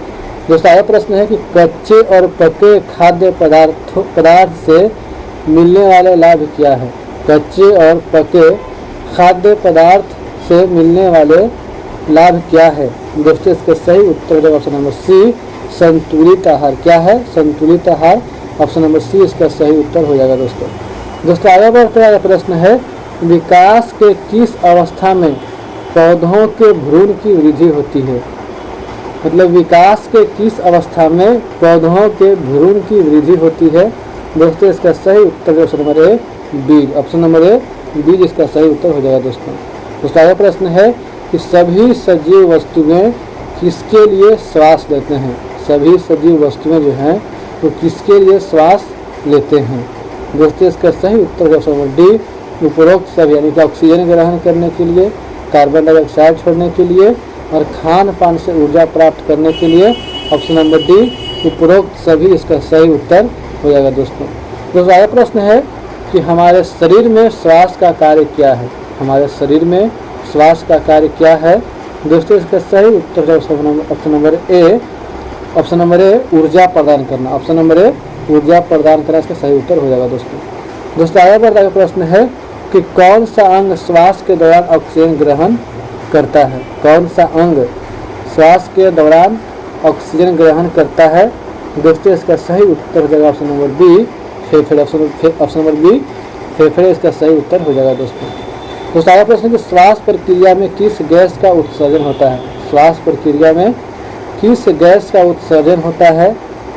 आगे प्रश्न है कि कच्चे और पके खाद्य पदार्थ से मिलने वाले लाभ क्या है? कच्चे और पके खाद्य पदार्थ से मिलने वाले लाभ क्या है? दोस्तों इसका सही उत्तर है ऑप्शन नंबर सी, संतुलित आहार। क्या है? संतुलित आहार। ऑप्शन नंबर सी इसका सही उत्तर हो जाएगा दोस्तों। आगे बढ़ते हुए प्रश्न है, विकास के किस अवस्था में पौधों के भ्रूण की वृद्धि होती है? मतलब विकास के किस अवस्था में पौधों के भ्रूण की वृद्धि होती है? दोस्तों इसका सही उत्तर option number A, B. Option number A, B इसका सही उत्तर हो जाएगा दोस्तों। आगे प्रश्न है कि सभी सजीव वस्तुएं किसके लिए श्वास लेते हैं? सभी सजीव वस्तुएं जो हैं वो किसके लिए श्वास लेते हैं? दोस्तों इसका सही उत्तर ऑप्शन नंबर डी, उपरोक्त सभी, यानी कि ऑक्सीजन ग्रहण करने के लिए, कार्बन डाइऑक्साइड छोड़ने के लिए और खान पान से ऊर्जा प्राप्त करने के लिए। ऑप्शन नंबर डी, उपरोक्त सभी इसका सही उत्तर हो जाएगा दोस्तों। आगे प्रश्न है कि हमारे शरीर में श्वास का कार्य क्या है? हमारे शरीर में श्वास का कार्य क्या है? दोस्तों इसका सही उत्तर है option number A. Option number ए ऊर्जा प्रदान करना। ऑप्शन नंबर ए ऊर्जा प्रदान करना इसका सही उत्तर हो जाएगा दोस्तों आगे बढ़ता है प्रश्न है कि कौन सा अंग श्वास के दौरान ऑक्सीजन ग्रहण करता है। कौन सा अंग श्वास के दौरान ऑक्सीजन ग्रहण करता है। दोस्तों इसका सही उत्तर हो जाएगा ऑप्शन नंबर बी फेफड़े। ऑप्शन नंबर बी फेफड़े इसका सही उत्तर हो जाएगा दोस्तों आगे प्रश्न कि श्वास प्रक्रिया में किस गैस का उत्सर्जन होता है। श्वास प्रक्रिया में किस गैस का उत्सर्जन होता है।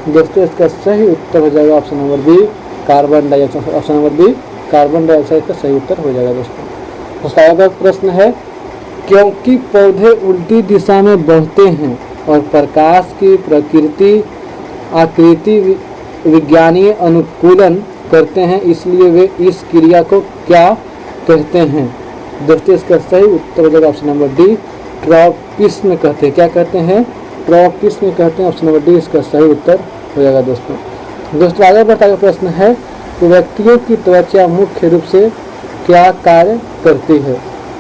दोस्तों इसका सही उत्तर हो जाएगा option number B carbon dioxide. Option number B carbon dioxide का सही उत्तर हो जाएगा दोस्तों आगे प्रश्न है क्योंकि पौधे उल्टी दिशा में बढ़ते हैं और प्रकाश की प्रकृति आकृति विज्ञानीय अनुकूलन करते हैं इसलिए वे इस क्रिया को क्या कहते हैं। दोस्तों इसका सही उत्तर हो जाएगा ऑप्शन नंबर डी ट्रॉपिस्म कहते हैं। क्या कहते हैं ट्रॉपिस्म कहते हैं। ऑप्शन नंबर डी इसका सही उत्तर हो जाएगा दोस्तों आगे बढ़ता हुआ प्रश्न है कि व्यक्तियों की त्वचा मुख्य रूप से क्या कार्य करती है।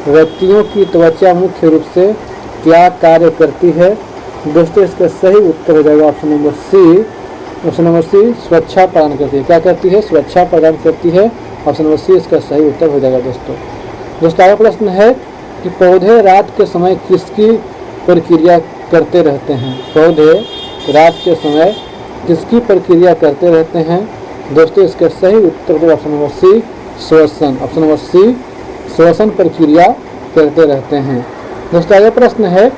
व्यक्तियों की त्वचा मुख्य रूप से क्या कार्य करती है। दोस्तों इसका सही उत्तर हो जाएगा option number C. Option number C सुरक्षा प्रदान करती है। क्या करती है सुरक्षा प्रदान करती है। ऑप्शन नंबर सी इसका सही उत्तर हो जाएगा दोस्तों आगे प्रश्न है कि पौधे रात के समय किसकी प्रक्रिया करते रहते हैं। पौधे रात के समय किसकी प्रक्रिया करते रहते हैं। दोस्तों इसका सही उत्तर हो ऑप्शन नंबर सी श्वसन। ऑप्शन नंबर सी श्वसन प्रक्रिया करते रहते हैं। दोस्तों आगे प्रश्न है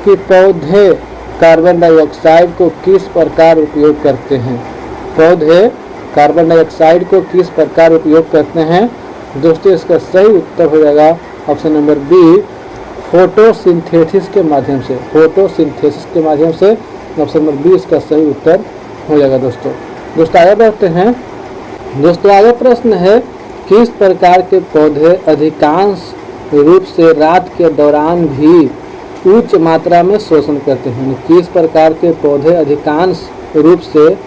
कि पौधे कार्बन डाइऑक्साइड को किस प्रकार उपयोग करते हैं। पौधे कार्बन डाइऑक्साइड को किस प्रकार उपयोग करते हैं। दोस्तों इसका सही उत्तर हो जाएगा ऑप्शन नंबर बी फोटोसिंथेसिस के माध्यम से। फोटोसिंथेसिस के माध्यम से ऑप्शन नंबर बी इसका सही उत्तर हो जाएगा दोस्तों आगे बढ़ते हैं। दोस्तों आगे प्रश्न है किस प्रकार के पौधे अधिकांश रूप से रात के दौरान भी उच्च मात्रा में शोषण करते हैं। किस प्रकार के पौधे अधिकांश रूप से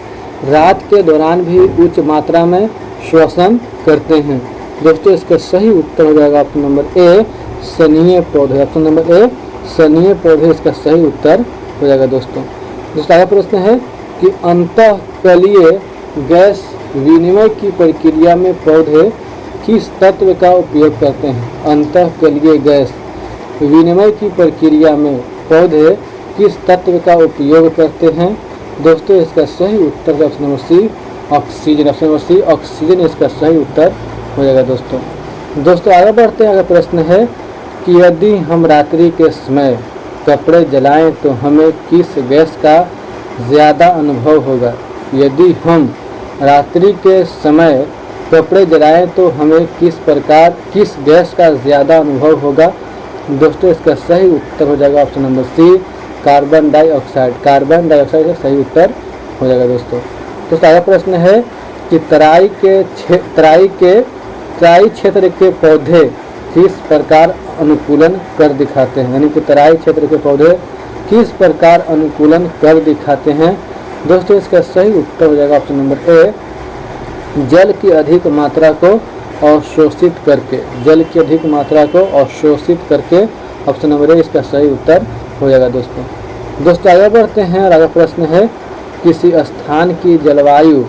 रात के दौरान भी उच्च मात्रा में शोषण करते हैं। दोस्तों इसका सही उत्तर हो जाएगा ऑप्शन नंबर ए सनीय पौधे। ऑप्शन नंबर ए सनीय पौधे इसका सही उत्तर हो जाएगा दोस्तों आगे प्रश्न है कि अंतःकलीय गैस विनिमय की प्रक्रिया में पौधे किस तत्व का उपयोग करते हैं। अंतःकलीय गैस विनिमय की प्रक्रिया में पौधे किस तत्व का उपयोग करते हैं। दोस्तों इसका सही उत्तर है option number C oxygen. Option number C oxygen इसका सही उत्तर हो जाएगा दोस्तों आगे बढ़ते हैं। अगर प्रश्न है कि यदि हम रात्रि के समय कपड़े जलाएं तो हमें किस गैस का ज़्यादा अनुभव होगा। यदि हम रात्रि के समय कपड़े जलाएं तो हमें किस गैस का ज़्यादा अनुभव होगा। दोस्तों इसका सही उत्तर हो जाएगा option number C carbon dioxide. Carbon dioxide का सही उत्तर हो जाएगा दोस्तों आगे प्रश्न है कि तराई क्षेत्र के पौधे किस प्रकार अनुकूलन कर दिखाते हैं। यानी कि तराई क्षेत्र के पौधे किस प्रकार अनुकूलन कर दिखाते हैं। दोस्तों इसका सही उत्तर हो जाएगा ऑप्शन नंबर ए जल की अधिक मात्रा को अवशोषित करके। जल की अधिक मात्रा को अवशोषित करके ऑप्शन नंबर ए इसका सही उत्तर हो जाएगा दोस्तों आगे बढ़ते हैं। और अगला प्रश्न है किसी स्थान की जलवायु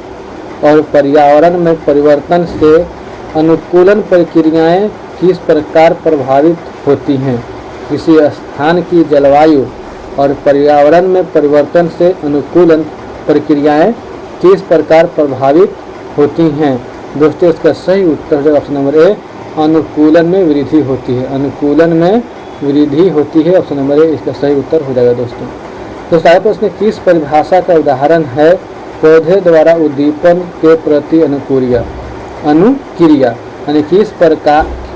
और पर्यावरण में परिवर्तन से अनुकूलन प्रक्रियाएं किस प्रकार प्रभावित होती हैं। किसी स्थान की जलवायु और पर्यावरण में परिवर्तन से अनुकूलन प्रक्रियाएं किस प्रकार प्रभावित होती हैं। दोस्तों इसका सही उत्तर है ऑप्शन नंबर ए अनुकूलन में वृद्धि होती है। अनुकूलन में वृद्धि होती है। ऑप्शन नंबर ए इसका सही उत्तर हो जाएगा दोस्तों आगे प्रश्न किस परिभाषा का उदाहरण है पौधे द्वारा उद्दीपन के प्रति अनुक्रिया। यानी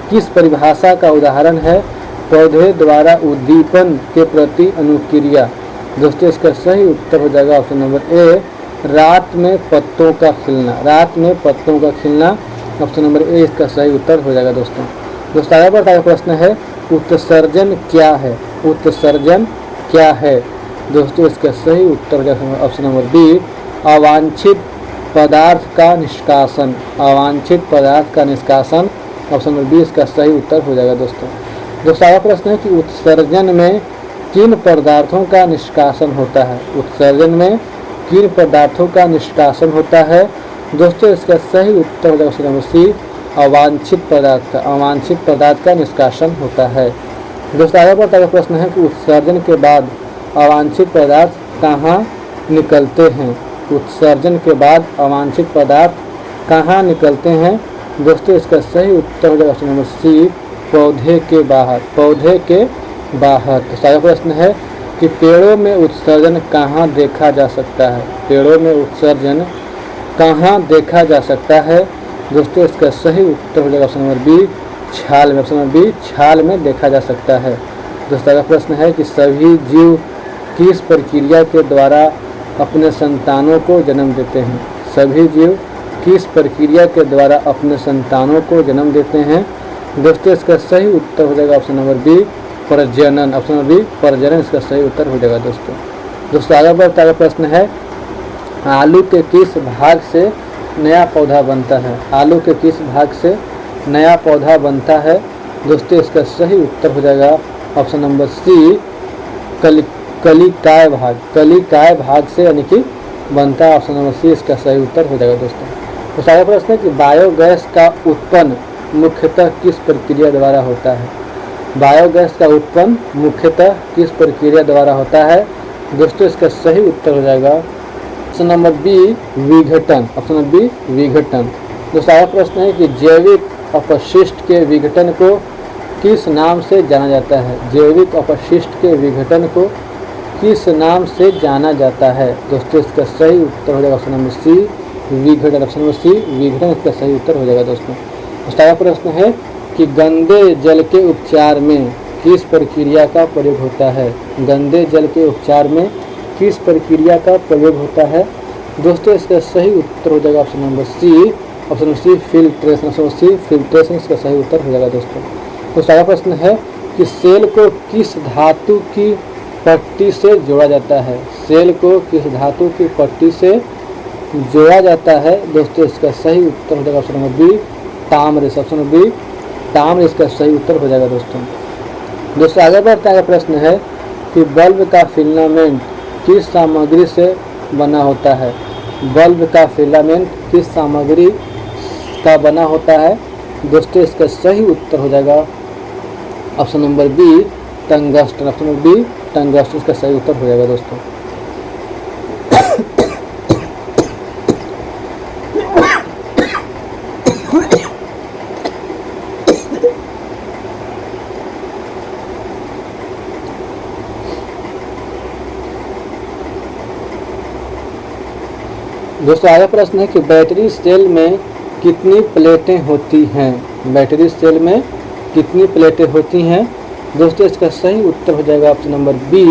किस परिभाषा का उदाहरण है पौधे द्वारा उद्दीपन के प्रति अनुक्रिया। दोस्तों इसका सही उत्तर हो जाएगा ऑप्शन नंबर ए रात में पत्तों का खिलना। रात में पत्तों का खिलना ऑप्शन नंबर ए इसका सही उत्तर हो जाएगा दोस्तों आगे बढ़ता हुआ प्रश्न है उत्सर्जन क्या है। उत्सर्जन क्या है। दोस्तों इसका सही उत्तर ऑप्शन नंबर बी अवांछित पदार्थ का निष्कासन। अवांछित पदार्थ का निष्कासन ऑप्शन नंबर बी इसका सही उत्तर हो जाएगा दोस्तों आगे प्रश्न है कि उत्सर्जन में किन पदार्थों का निष्कासन होता है? उत्सर्जन में किन पदार्थों का निष्कासन होता है? दोस्तों इसका सही उत्तर हो जाएगा ऑप्शन नंबर सी, अवांछित पदार्थ का। अवांछित पदार्थ का निष्कासन होता है। दोस्तों आगे बढ़ता है प्रश्न है कि उत्सर्जन के बाद अवांछित पदार्थ कहाँ निकलते हैं? उत्सर्जन के बाद अवांछित पदार्थ कहाँ निकलते हैं? दोस्तों इसका सही उत्तर हो जाएगा ऑप्शन नंबर सी, पौधे के बाहर। पौधे के बाहर। तो अगला प्रश्न है कि पेड़ों में उत्सर्जन कहाँ देखा जा सकता है? पेड़ों में उत्सर्जन कहाँ देखा जा सकता है? दोस्तों इसका सही उत्तर हो जाएगा ऑप्शन नंबर बी, छाल में। ऑप्शन नंबर बी, छाल में देखा जा सकता है। दोस्तों अगला प्रश्न है कि सभी जीव किस प्रक्रिया के द्वारा अपने संतानों को जन्म देते हैं? सभी जीव किस प्रक्रिया के द्वारा अपने संतानों को जन्म देते हैं? दोस्तों इसका सही उत्तर हो जाएगा ऑप्शन नंबर बी, प्रजनन। ऑप्शन नंबर बी, प्रजनन इसका सही उत्तर हो जाएगा। दोस्तों आगे बढ़ता है प्रश्न है आलू के किस भाग से नया पौधा बनता है? आलू के किस भाग से नया पौधा बनता है? दोस्तों इसका सही उत्तर हो जाएगा ऑप्शन नंबर सी, कलिकाय भाग। कलिकाय भाग से यानी कि बनता है। ऑप्शन नंबर सी इसका सही उत्तर हो जाएगा। दोस्तों आगे प्रश्न है कि बायोगैस का उत्पन्न मुख्यतः किस प्रक्रिया द्वारा होता है? बायोगैस का उत्पन्न मुख्यतः किस प्रक्रिया द्वारा होता है? दोस्तों इसका सही उत्तर हो जाएगा ऑप्शन नंबर बी, विघटन। ऑप्शन नंबर बी, विघटन। दोस्तों आगे प्रश्न है कि जैविक अपशिष्ट के विघटन को किस नाम से जाना जाता है? जैविक अपशिष्ट के विघटन को किस नाम से जाना जाता है? दोस्तों इसका सही उत्तर हो जाएगा ऑप्शन नंबर सी, विघटन। ऑप्शन नंबर सी, विघटन इसका सही उत्तर हो जाएगा। दोस्तों अगला प्रश्न है कि गंदे जल के उपचार में किस प्रक्रिया का प्रयोग होता है? गंदे जल के उपचार में किस प्रक्रिया का प्रयोग होता है? दोस्तों इसका सही उत्तर हो जाएगा option number C, option number C, filtration. Option number C, filtration इसका सही उत्तर हो जाएगा। दोस्तों अगला प्रश्न है कि सेल को किस धातु की पट्टी से जोड़ा जाता है? सेल को किस धातु की पट्टी से जोड़ा जाता है? दोस्तों इसका सही उत्तर हो जाएगा ऑप्शन नंबर बी, ताम्र। ऑप्शन नंबर बी, ताम्र इसका सही उत्तर हो जाएगा। दोस्तों आगे बढ़ता है प्रश्न है कि बल्ब का फिलामेंट किस सामग्री से बना होता है? बल्ब का फिलामेंट किस सामग्री का बना होता है? दोस्तों इसका सही उत्तर हो जाएगा option number B, tungsten. Option number B, tungsten इसका सही उत्तर हो जाएगा। दोस्तों आगे प्रश्न है कि बैटरी सेल में कितनी प्लेटें होती हैं? बैटरी सेल में कितनी प्लेटें होती हैं? दोस्तों इसका सही उत्तर हो जाएगा ऑप्शन नंबर बी,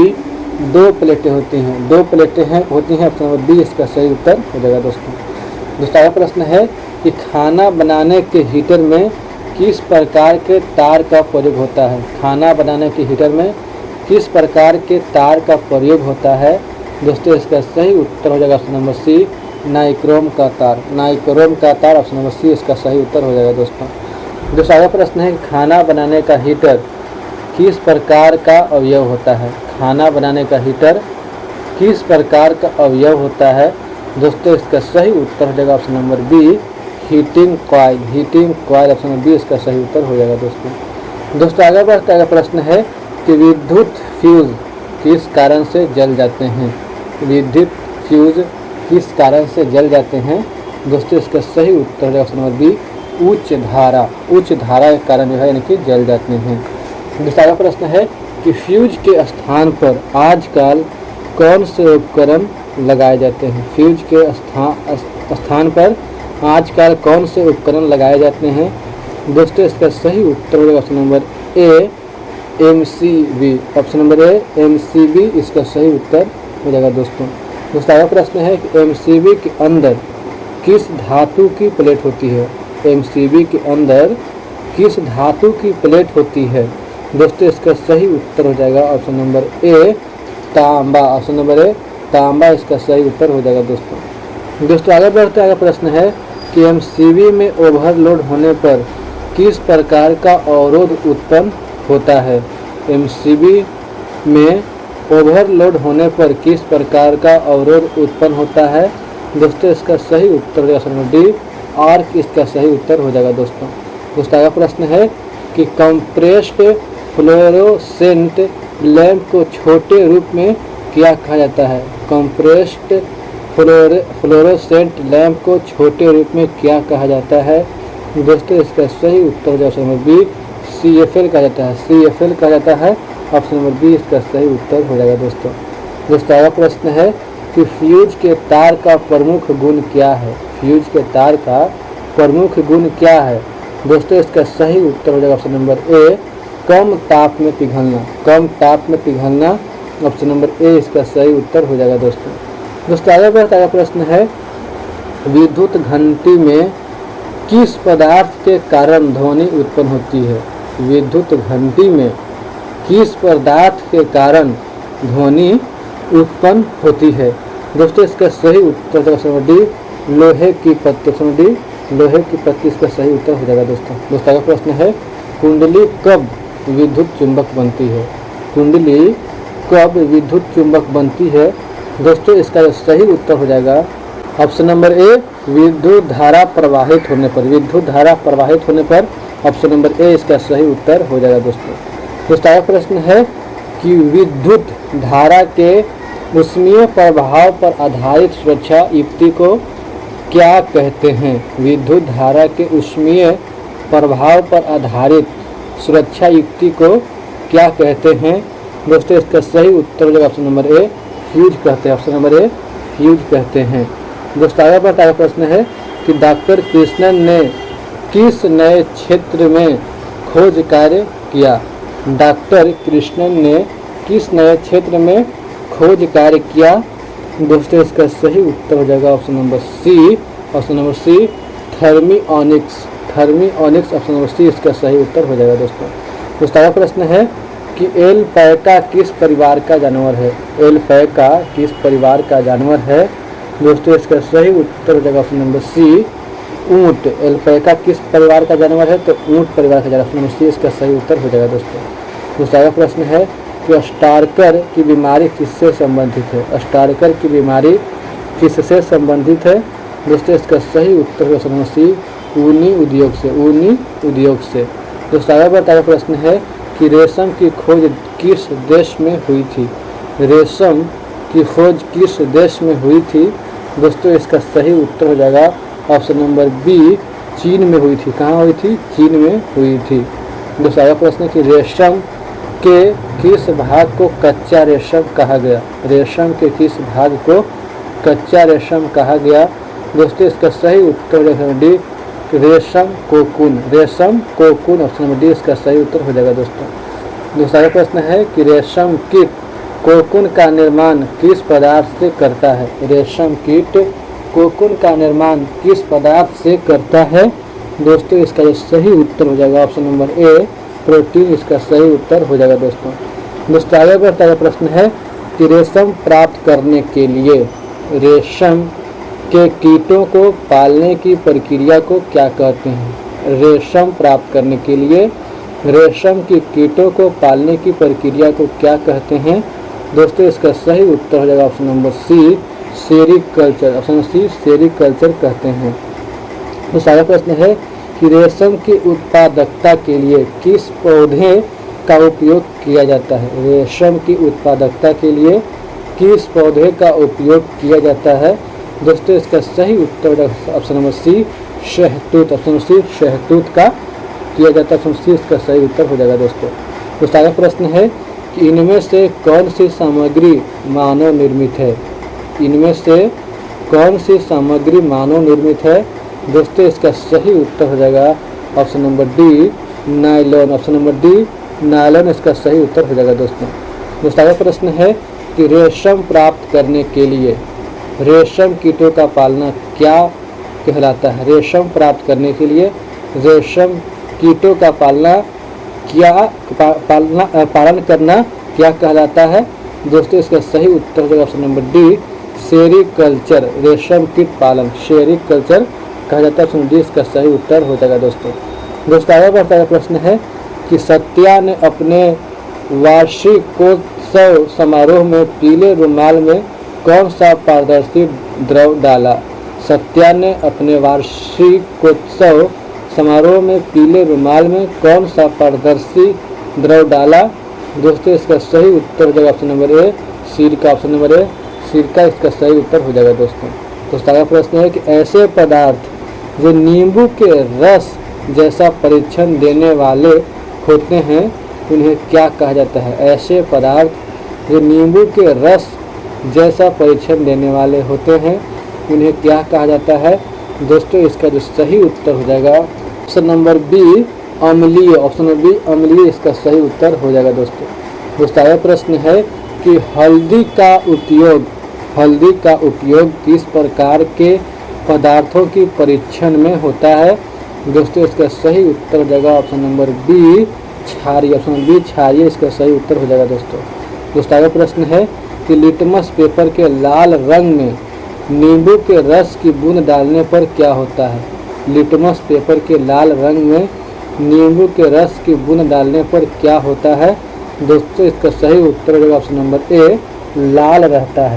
2 प्लेटें होती हैं। 2 प्लेटें होती हैं। ऑप्शन नंबर बी इसका सही उत्तर हो जाएगा। दोस्तों आगे प्रश्न है कि खाना बनाने के हीटर में किस प्रकार के तार का प्रयोग होता है? खाना बनाने के हीटर में किस प्रकार के तार का प्रयोग होता है? दोस्तों इसका सही उत्तर हो जाएगा ऑप्शन नंबर सी, नाइक्रोम का तार। नाइक्रोम का तार। ऑप्शन नंबर सी इसका सही उत्तर हो जाएगा। दोस्तों आगे प्रश्न है कि खाना बनाने का हीटर किस प्रकार का अवयव होता है? खाना बनाने का हीटर किस प्रकार का अवयव होता है? दोस्तों इसका सही उत्तर हो जाएगा option number B, heating coil. Heating coil. Option number B इसका सही उत्तर हो जाएगा। दोस्तों आगे बढ़ता है प्रश्न है कि विद्युत फ्यूज किस कारण से जल जाते हैं? विद्युत फ्यूज किस कारण से जल जाते हैं? दोस्तों इसका सही उत्तर है ऑप्शन नंबर बी, उच्च धारा। उच्च धारा के कारण जो है यानी कि जल जाते हैं। दूसरा प्रश्न है कि फ्यूज के स्थान पर आजकल कौन से उपकरण लगाए जाते हैं? फ्यूज के स्थान पर आजकल कौन से उपकरण लगाए जाते हैं? दोस्तों इसका सही उत्तर होगा ऑप्शन नंबर ए, MCB। ऑप्शन नंबर ए, MCB इसका सही उत्तर हो जाएगा। दोस्तों अगला प्रश्न है कि MCB के अंदर किस धातु की प्लेट होती है? MCB के अंदर किस धातु की प्लेट होती है? दोस्तों इसका सही उत्तर हो जाएगा ऑप्शन नंबर ए, तांबा। ऑप्शन नंबर ए, तांबा इसका सही उत्तर हो जाएगा। दोस्तों आगे बढ़ते आगे प्रश्न है कि MCB में ओवरलोड होने पर किस प्रकार का अवरोध उत्पन्न होता है? MCB में ओवरलोड होने पर किस प्रकार का अवरोध उत्पन्न होता है? दोस्तों इसका सही उत्तर हो जाएगा ऑप्शन नंबर डी, आर्क इसका सही उत्तर हो जाएगा दोस्तों। अगला प्रश्न है कि कंप्रेस्ड फ्लोरोसेंट लैंप को छोटे रूप में क्या कहा जाता है? कंप्रेस्ड फ्लोरोसेंट लैंप को छोटे रूप में क्या कहा जाता है? दोस्तों इसका सही उत्तर हो जाएगा ऑप्शन नंबर बी, CFL कहा जाता है। CFL कहा जाता है, ऑप्शन नंबर बी इसका सही उत्तर हो जाएगा दोस्तों। अगला प्रश्न है कि फ्यूज के तार का प्रमुख गुण क्या है? फ्यूज के तार का प्रमुख गुण क्या है? दोस्तों इसका सही उत्तर हो जाएगा ऑप्शन नंबर ए, कम ताप में पिघलना। कम ताप में पिघलना, ऑप्शन नंबर ए इसका सही उत्तर हो जाएगा दोस्तों। अगला प्रश्न है विद्युत घंटी में किस पदार्थ के कारण ध्वनि उत्पन्न होती है? विद्युत घंटी में किस पदार्थ के कारण ध्वनि उत्पन्न होती है? दोस्तों इसका सही उत्तर ऑप्शन नंबर डी, लोहे की पत्ती। ऑप्शन डी, लोहे की पत्ती इसका सही उत्तर हो जाएगा दोस्तों। अगला प्रश्न है कुंडली कब विद्युत चुंबक बनती है? कुंडली कब विद्युत चुंबक बनती है? दोस्तों इसका सही उत्तर हो जाएगा ऑप्शन नंबर ए, विद्युत धारा प्रवाहित होने पर। विद्युत धारा प्रवाहित होने पर, ऑप्शन नंबर ए इसका सही उत्तर हो जाएगा दोस्तों। अगला प्रश्न है कि विद्युत धारा के ऊष्मीय प्रभाव पर आधारित सुरक्षा युक्ति को क्या कहते हैं? विद्युत धारा के ऊष्मीय प्रभाव पर आधारित सुरक्षा युक्ति को क्या कहते हैं? दोस्तों इसका सही उत्तर हो जाएगा ऑप्शन नंबर ए, फ्यूज कहते हैं। ऑप्शन नंबर ए, फ्यूज कहते हैं। दोस्तों अगला प्रश्न है कि डॉक्टर कृष्णन ने किस नए क्षेत्र में खोज कार्य किया? डॉक्टर कृष्णन ने किस नए क्षेत्र में खोज कार्य किया? दोस्तों इसका सही उत्तर हो जाएगा option number C, option number C, thermionics. Thermionics, option number C इसका सही उत्तर हो जाएगा दोस्तों। अगला प्रश्न है कि एल्पैका किस परिवार का जानवर है? एल्पैका किस परिवार का जानवर है? दोस्तों इसका सही उत्तर हो जाएगा ऑप्शन नंबर सी, ऊंट। एल्पैका किस परिवार का जानवर है? तो ऊंट परिवार का जानवर। ऑप्शन नंबर सी इसका सही उत्तर हो जाएगा दोस्तों। अगला प्रश्न है कि स्टार्कर की बीमारी किससे संबंधित है? स्टार्कर की बीमारी किससे संबंधित है? दोस्तों इसका सही उत्तर है ऑप्शन नंबर सी, ऊनी उद्योग से। ऊनी उद्योग से। दोस्तों अगला प्रश्न है कि रेशम की खोज किस देश में हुई थी? रेशम की खोज किस देश में हुई थी? दोस्तों इसका सही उत्तर हो जाएगा ऑप्शन नंबर बी, चीन में हुई थी। कहाँ हुई थी? चीन में हुई थी। दोस्तों अगला प्रश्न है कि रेशम के किस भाग को कच्चा रेशम कहा गया? रेशम के किस भाग को कच्चा रेशम कहा गया? दोस्तों इसका सही उत्तर हो जाएगा डी, रेशम कोकून। रेशम कोकून, ऑप्शन नंबर डी इसका सही उत्तर हो जाएगा दोस्तों। दूसरा प्रश्न है कि रेशम कीट कोकून का निर्माण किस पदार्थ से करता है? रेशम कीट कोकून का निर्माण किस पदार्थ से करता है? दोस्तों इसका जो सही उत्तर हो जाएगा ऑप्शन नंबर ए, प्रोटीन इसका सही उत्तर हो जाएगा दोस्तों। आगे बढ़ता प्रश्न है कि रेशम प्राप्त करने के लिए रेशम के कीटों को पालने की प्रक्रिया को क्या कहते हैं? रेशम प्राप्त करने के लिए रेशम की कीटों को पालने की प्रक्रिया को क्या कहते हैं? दोस्तों इसका सही उत्तर हो जाएगा option number C, sericulture. Option C, sericulture कहते हैं। दूसरा प्रश्न है कि रेशम की उत्पादकता के लिए किस पौधे का उपयोग किया जाता है? रेशम की उत्पादकता के लिए किस पौधे का उपयोग किया जाता है? दोस्तों इसका सही उत्तर ऑप्शन नंबर सी, शहतूत। ऑप्शन सी, शहतूत का किया जाता है। ऑप्शन सी इसका सही उत्तर हो जाएगा दोस्तों। दूसरा प्रश्न है कि इनमें से कौन सी सामग्री मानव निर्मित है? इनमें से कौन सी सामग्री मानव निर्मित है? दोस्तों इसका सही उत्तर हो जाएगा option number D, nylon. Option number D, nylon इसका सही उत्तर हो जाएगा दोस्तों। दूसरा प्रश्न है कि रेशम प्राप्त करने के लिए रेशम कीटों का पालना क्या कहलाता है? रेशम प्राप्त करने के लिए रेशम कीटों का पालन करना क्या कहलाता है? दोस्तों इसका सही उत्तर हो जाएगा ऑप्शन नंबर डी, सेरीकल्चर। रेशम कीट पालन सेरीकल्चर कहा जाता है। ऑप्शन डी इसका सही उत्तर हो जाएगा दोस्तों। आगे बढ़ता प्रश्न है कि सत्या ने अपने वार्षिकोत्सव समारोह में पीले रुमाल में कौन सा पारदर्शी द्रव डाला? सत्या ने अपने वार्षिकोत्सव समारोह में पीले रुमाल में कौन सा पारदर्शी द्रव डाला? दोस्तों इसका सही उत्तर हो जाएगा ऑप्शन नंबर ए, सिरका। ऑप्शन नंबर ए, सिरका इसका सही उत्तर हो जाएगा दोस्तों अगला प्रश्न है कि ऐसे पदार्थ जो नींबू के रस जैसा परीक्षण देने वाले होते हैं उन्हें क्या कहा जाता है? ऐसे पदार्थ जो नींबू के रस जैसा परीक्षण देने वाले होते हैं उन्हें क्या कहा जाता है? दोस्तों इसका जो सही उत्तर हो जाएगा ऑप्शन नंबर बी, अम्लीय। ऑप्शन नंबर बी, अम्लीय इसका सही उत्तर हो जाएगा दोस्तों अगला प्रश्न है कि हल्दी का उपयोग किस प्रकार के पदार्थों की परीक्षण में होता है? दोस्तों इसका सही उत्तर हो जाएगा ऑप्शन नंबर बी, क्षारीय। ऑप्शन नंबर बी, क्षारीय इसका सही उत्तर हो जाएगा दोस्तों अगला प्रश्न है कि लिटमस पेपर के लाल रंग में नींबू के रस की बूंद डालने पर क्या होता है? लिटमस पेपर के लाल रंग में नींबू के रस की बूंद डालने पर क्या होता है? दोस्तों इसका सही उत्तर हो जाएगा ऑप्शन नंबर ए, लाल रहता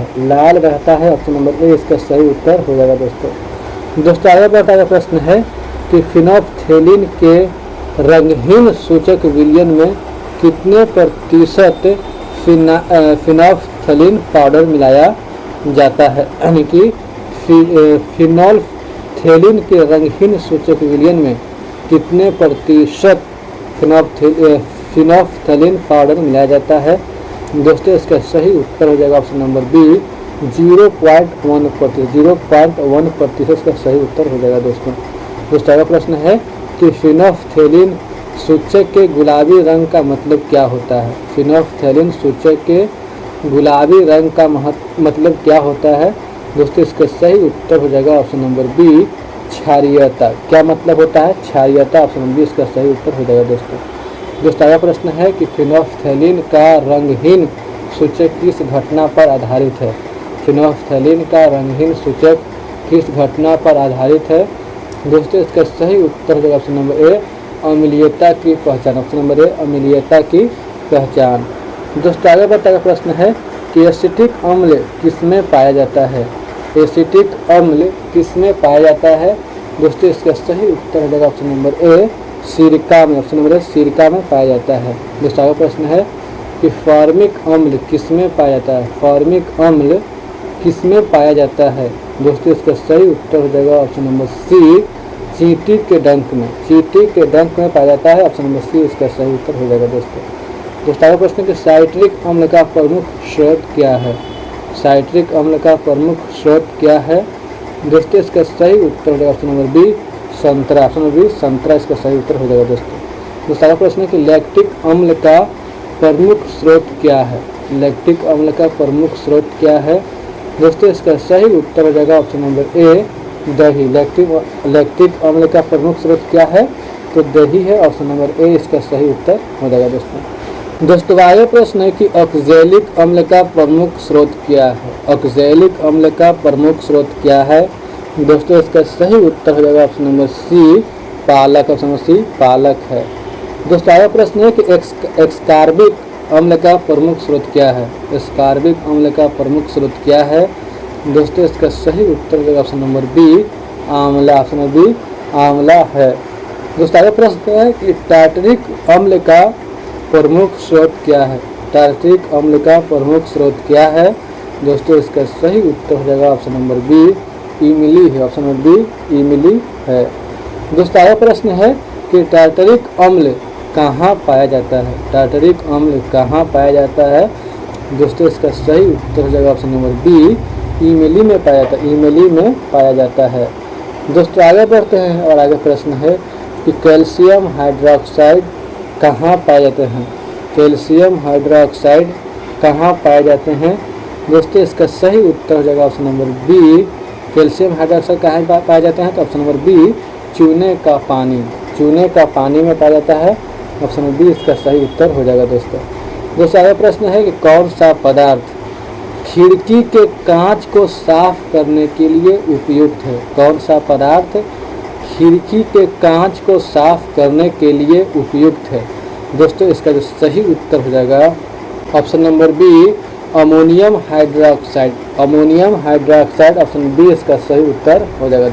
है। ऑप्शन नंबर ए इसका सही उत्तर हो जाएगा दोस्तों आगे बढ़ता हुआ प्रश्न है कि फिनोल्फ्थेलिन के रंगहीन सूचक विलयन में कितने प्रतिशत फिनोल्फ्थेलिन पाउडर मिलाया जाता है? यानी कि फिनोल्फ्थेलिन के रंगहीन सूचक विलयन में कितने प्रतिशत फिनोल्फ्थेलिन पाउडर मिलाया जाता है? दोस्तों इसका सही उत्तर हो जाएगा ऑप्शन नंबर बी, 0.1 प्रतिशत का सही उत्तर हो जाएगा दोस्तों अगला प्रश्न है कि फिनोल्फ्थेलिन सूचक के गुलाबी रंग का मतलब क्या होता है? फिनोल्फ्थेलिन सूचक के गुलाबी रंग का मतलब क्या होता है? दोस्तों इसका सही उत्तर हो जाएगा ऑप्शन नंबर बी, क्षारीयता। क्या मतलब होता है? क्षारीयता। ऑप्शन नंबर बी इसका सही उत्तर हो जाएगा दोस्तों अगला प्रश्न है कि फिनोल्फ्थेलिन का रंगहीन सूचक किस घटना पर आधारित है? फिनोल्फ्थेलिन का रंगहीन सूचक किस घटना पर आधारित है? दोस्तों इसका सही उत्तर हो जाएगा ऑप्शन नंबर ए, अम्लीयता की पहचान। ऑप्शन नंबर ए, अम्लीयता की पहचान। दोस्तों आगे बढ़ता हुआ प्रश्न है कि एसिटिक अम्ल किसमें पाया जाता है? एसिटिक अम्ल किसमें पाया जाता है? दोस्तों इसका सही उत्तर हो जाएगा ऑप्शन नंबर ए, सिरका में। ऑप्शन नंबर ए, सिरका में पाया जाता है। दोस्तों अगला प्रश्न है कि फॉर्मिक अम्ल किसमें पाया जाता है? फॉर्मिक अम्ल किसमें पाया जाता है? दोस्तों इसका सही उत्तर हो जाएगा ऑप्शन नंबर सी, चींटी के डंक में। चींटी के डंक में पाया जाता है। ऑप्शन नंबर सी इसका सही उत्तर हो जाएगा दोस्तों अगला प्रश्न है कि साइट्रिक अम्ल का प्रमुख स्रोत क्या है? साइट्रिक अम्ल का प्रमुख स्रोत क्या है? दोस्तों इसका सही उत्तर हो जाएगा ऑप्शन नंबर बी, संतरा। ऑप्शन नंबर बी, संतरा इसका सही उत्तर हो जाएगा दोस्तों अगला प्रश्न है कि लैक्टिक अम्ल का प्रमुख स्रोत क्या है? लैक्टिक अम्ल का प्रमुख स्रोत क्या है? दोस्तों इसका सही उत्तर हो जाएगा ऑप्शन नंबर ए, दही। लैक्टिक अम्ल का प्रमुख स्रोत क्या है? तो दही है। ऑप्शन नंबर ए इसका सही उत्तर हो जाएगा दोस्तों आगे प्रश्न है कि ऑक्जेलिक अम्ल का प्रमुख स्रोत क्या है? ऑक्जेलिक अम्ल का प्रमुख स्रोत क्या है? दोस्तों इसका सही उत्तर हो जाएगा ऑप्शन नंबर सी, पालक। ऑप्शन नंबर सी, पालक है। दोस्तों आगे प्रश्न है कि एक्सकार्बिक अम्ल का प्रमुख स्रोत क्या है? एक्सकार्बिक अम्ल का प्रमुख स्रोत क्या है? दोस्तों इसका सही उत्तर हो जाएगा ऑप्शन नंबर बी, आंवला। ऑप्शन नंबर बी, आंवला है। दोस्तों आगे प्रश्न है कि टार्टरिक अम्ल का प्रमुख स्रोत क्या है? टार्टरिक अम्ल का प्रमुख स्रोत क्या है? दोस्तों इसका सही उत्तर हो जाएगा ऑप्शन नंबर बी, इमली है। ऑप्शन नंबर बी, इमली है। दोस्तों आगे प्रश्न है कि टार्टरिक अम्ल कहाँ पाया जाता है? टार्टरिक अम्ल कहाँ पाया जाता है? दोस्तों इसका सही उत्तर हो जाएगा ऑप्शन नंबर बी, इमली में पाया जाता है। इमली में पाया जाता है। दोस्तों आगे बढ़ते हैं और आगे प्रश्न है कि कैल्शियम हाइड्रोक्साइड कहाँ पाए जाते हैं? कैल्शियम हाइड्रोक्साइड कहाँ पाए जाते हैं? दोस्तों इसका सही उत्तर हो जाएगा option number B, calcium hydroxide कहाँ पाए जाते हैं? तो ऑप्शन नंबर बी, चूने का पानी। चूने का पानी में पाया जाता है। ऑप्शन नंबर बी इसका सही उत्तर हो जाएगा दोस्तों आगे प्रश्न है कि कौन सा पदार्थ खिड़की के कांच को साफ करने के लिए उपयुक्त है? कौन सा पदार्थ खिड़की के कांच को साफ करने के लिए उपयुक्त है? दोस्तों इसका जो सही उत्तर हो जाएगा option number B, ammonium hydroxide. Ammonium hydroxide option B इसका सही उत्तर हो जाएगा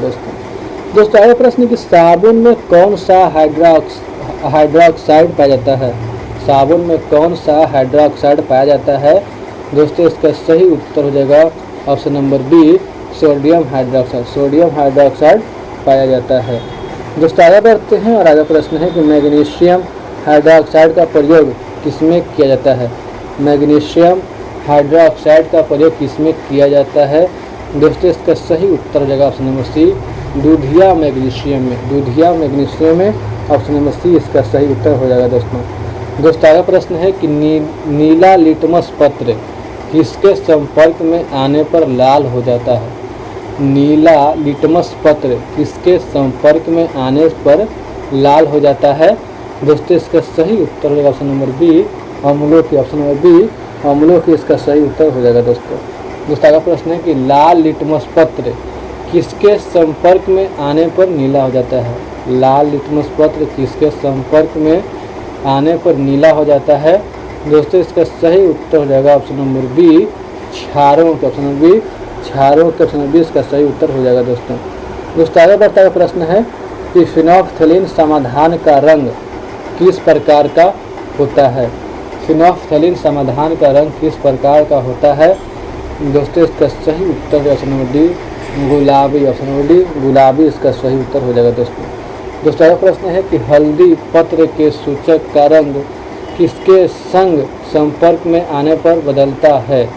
दोस्तों अगला प्रश्न कि साबुन में कौन सा हाइड्रोक्साइड पाया जाता है। साबुन में कौन सा हाइड्रोक्साइड पाया जाता है। दोस्तों इसका सही उत्तर हो जाएगा option number B, sodium hydroxide. Sodium hydroxide पाया जाता है। दोस्तों आगे बढ़ते हैं और आगे प्रश्न है कि मैग्नीशियम हाइड्रोक्साइड का प्रयोग किसमें किया जाता है। मैग्नीशियम हाइड्रोक्साइड का प्रयोग किसमें किया जाता है। दोस्तों इसका सही उत्तर हो जाएगा ऑप्शन नंबर सी, दूधिया मैग्नीशियम में। दूधिया मैग्नीशियम में ऑप्शन नंबर सी इसका सही उत्तर हो जाएगा दोस्तों आगे प्रश्न है कि नीला लिटमस पत्र किसके संपर्क में आने पर लाल हो जाता है। नीला लिटमस पत्र किसके संपर्क में आने पर लाल हो जाता है। दोस्तों इसका सही उत्तर हो जाएगा ऑप्शन नंबर बी, अम्लों की। ऑप्शन नंबर बी, अम्लों की इसका सही उत्तर हो जाएगा दोस्तों आगे प्रश्न है कि लाल लिटमस पत्र किसके संपर्क में आने पर नीला हो जाता है। लाल लिटमस पत्र किसके संपर्क में आने पर नीला हो जाता है। दोस्तों इसका सही उत्तर हो जाएगा ऑप्शन नंबर बी, क्षारों के। ऑप्शन नंबर बी, क्षारों के। ऑप्शन नंबर बी इसका सही उत्तर हो जाएगा दोस्तों आगे बढ़ता हुआ प्रश्न है कि फिनोल्फ्थलीन समाधान का रंग किस प्रकार का होता है। फिनोल्फ्थलीन समाधान का रंग किस प्रकार का होता है। दोस्तों इसका सही उत्तर ऑप्शन नंबर डी, गुलाबी। ऑप्शन नंबर डी, गुलाबी इसका सही उत्तर हो जाएगा दोस्तों अगला प्रश्न है कि हल्दी पत्र के सूचक का रंग किसके संग संपर्क में आने पर बदलता है।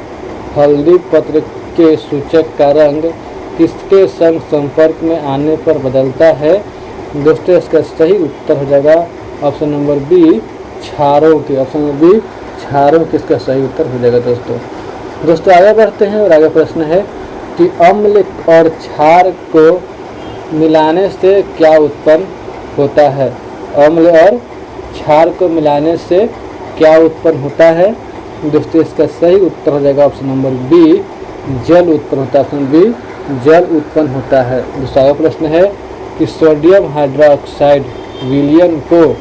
हल्दी पत्र के सूचक का रंग किसके संग संपर्क में आने पर बदलता है। दोस्तों इसका सही उत्तर हो जाएगा ऑप्शन नंबर बी, क्षारों की। ऑप्शन नंबर बी, क्षारों की इसका सही उत्तर हो जाएगा दोस्तों आगे बढ़ते हैं और आगे प्रश्न है कि अम्ल और क्षार को मिलाने से क्या उत्पन्न होता है। अम्ल और क्षार को मिलाने से क्या उत्पन्न होता है। दोस्तों इसका सही उत्तर हो जाएगा ऑप्शन नंबर बी, जल उत्पन्न होता है। ऑप्शन बी, जल उत्पन्न होता है। दूसरा अगला प्रश्न है कि सोडियम हाइड्रोक्साइड विलयन को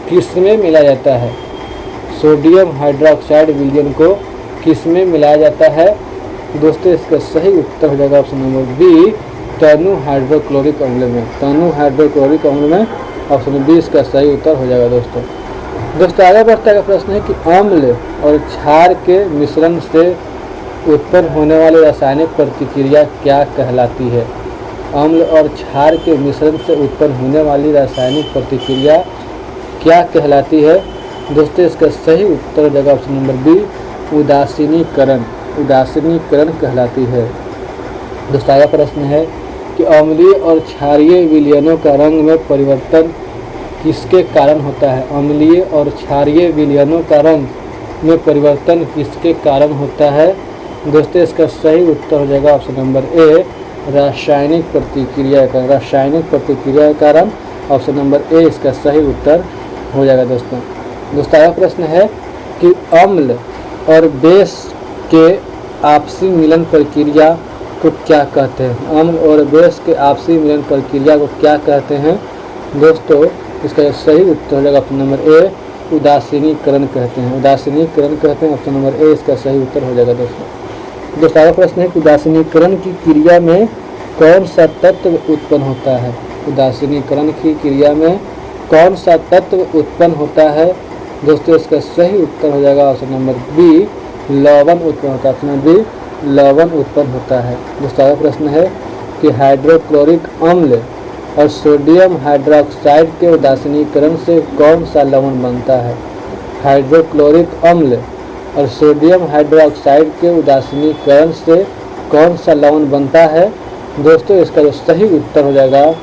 किसमें मिलाया जाता है। सोडियम हाइड्रोक्साइड विलयन को किसमें मिलाया जाता है। दोस्तों इसका सही उत्तर हो जाएगा ऑप्शन नंबर बी, तनु हाइड्रोक्लोरिक अम्ल में। तनु हाइड्रोक्लोरिक अम्ल में ऑप्शन बी इसका सही उत्तर हो जाएगा दोस्तों आगे बढ़ता है प्रश्न है कि अम्ल और क्षार के मिश्रण से उत्पन्न होने वाली रासायनिक प्रतिक्रिया क्या कहलाती है। अम्ल और क्षार के मिश्रण से उत्पन्न होने वाली रासायनिक प्रतिक्रिया क्या कहलाती है। दोस्तों इसका सही उत्तर हो जाएगा ऑप्शन नंबर बी, उदासीनीकरण। उदासीनीकरण कहलाती है। दोस्तों आगे प्रश्न है कि अम्लीय और क्षारीय विलयनों का रंग में परिवर्तन किसके कारण होता है। अम्लीय और क्षारीय विलयनों का रंग में परिवर्तन किसके कारण होता है। दोस्तों इसका सही उत्तर हो जाएगा ऑप्शन नंबर ए, रासायनिक प्रतिक्रिया का। रासायनिक प्रतिक्रिया के कारण ऑप्शन नंबर ए इसका सही उत्तर हो जाएगा दोस्तों अगला प्रश्न है कि अम्ल और बेस के आपसी मिलन प्रक्रिया को क्या कहते हैं। अम्ल और बेस के आपसी मिलन प्रक्रिया को क्या कहते हैं। दोस्तों इसका सही उत्तर हो जाएगा ऑप्शन नंबर ए, उदासीनीकरण कहते हैं। उदासीनीकरण कहते हैं। ऑप्शन नंबर ए इसका सही उत्तर हो जाएगा दोस्तों अगला प्रश्न है कि उदासीनीकरण की क्रिया में कौन सा तत्व उत्पन्न होता है। उदासीनीकरण की क्रिया में कौन सा तत्व उत्पन्न होता है। दोस्तों इसका सही उत्तर हो जाएगा ऑप्शन नंबर बी, लवण उत्पन्न होता है। ऑप्शन नंबर बी, लवण उत्पन्न होता है। दोस्तों अगला प्रश्न है कि हाइड्रोक्लोरिक अम्ल और सोडियम हाइड्रोक्साइड के उदासीनीकरण से कौन सा लवण बनता है। हाइड्रोक्लोरिक अम्ल और सोडियम हाइड्रोक्साइड के उदासीनीकरण से कौन सा लवण बनता है। दोस्तों इसका जो सही उत्तर हो जाएगा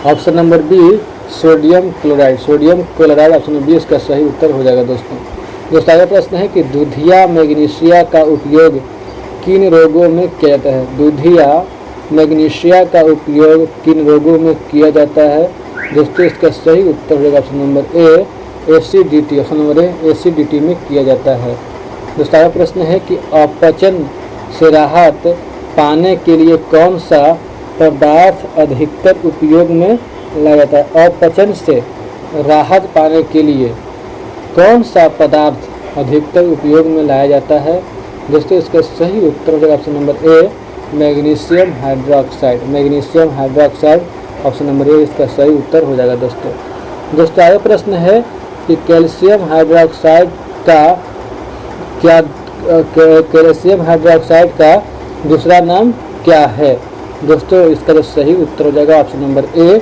option number B, sodium chloride. Sodium chloride option number B इसका सही उत्तर हो जाएगा दोस्तों अगला प्रश्न है कि दूधिया मैग्नीशिया का उपयोग किन रोगों में किया जाता है। दूधिया मैग्नीशिया का उपयोग किन रोगों में किया जाता है। दोस्तों इसका सही उत्तर हो जाएगा ऑप्शन नंबर ए, एसिडिटी। ऑप्शन नंबर ए, एसिडिटी में किया जाता है। दोस्तों अगला प्रश्न है कि अपचन से राहत पाने के लिए कौन सा पदार्थ अधिकतर उपयोग में लाया जाता है। अपचन से राहत पाने के लिए कौन सा पदार्थ अधिकतर उपयोग में लाया जाता है? दोस्तों इसका सही उत्तर हो जाएगा ऑप्शन नंबर ए, magnesium hydroxide. Magnesium hydroxide option number ए इसका सही उत्तर हो जाएगा दोस्तों आगे प्रश्न है कि कैल्शियम हाइड्रोक्साइड का क्या कैल्शियम हाइड्रोक्साइड का दूसरा नाम क्या है? दोस्तों इसका जो सही उत्तर हो जाएगा ऑप्शन नंबर ए,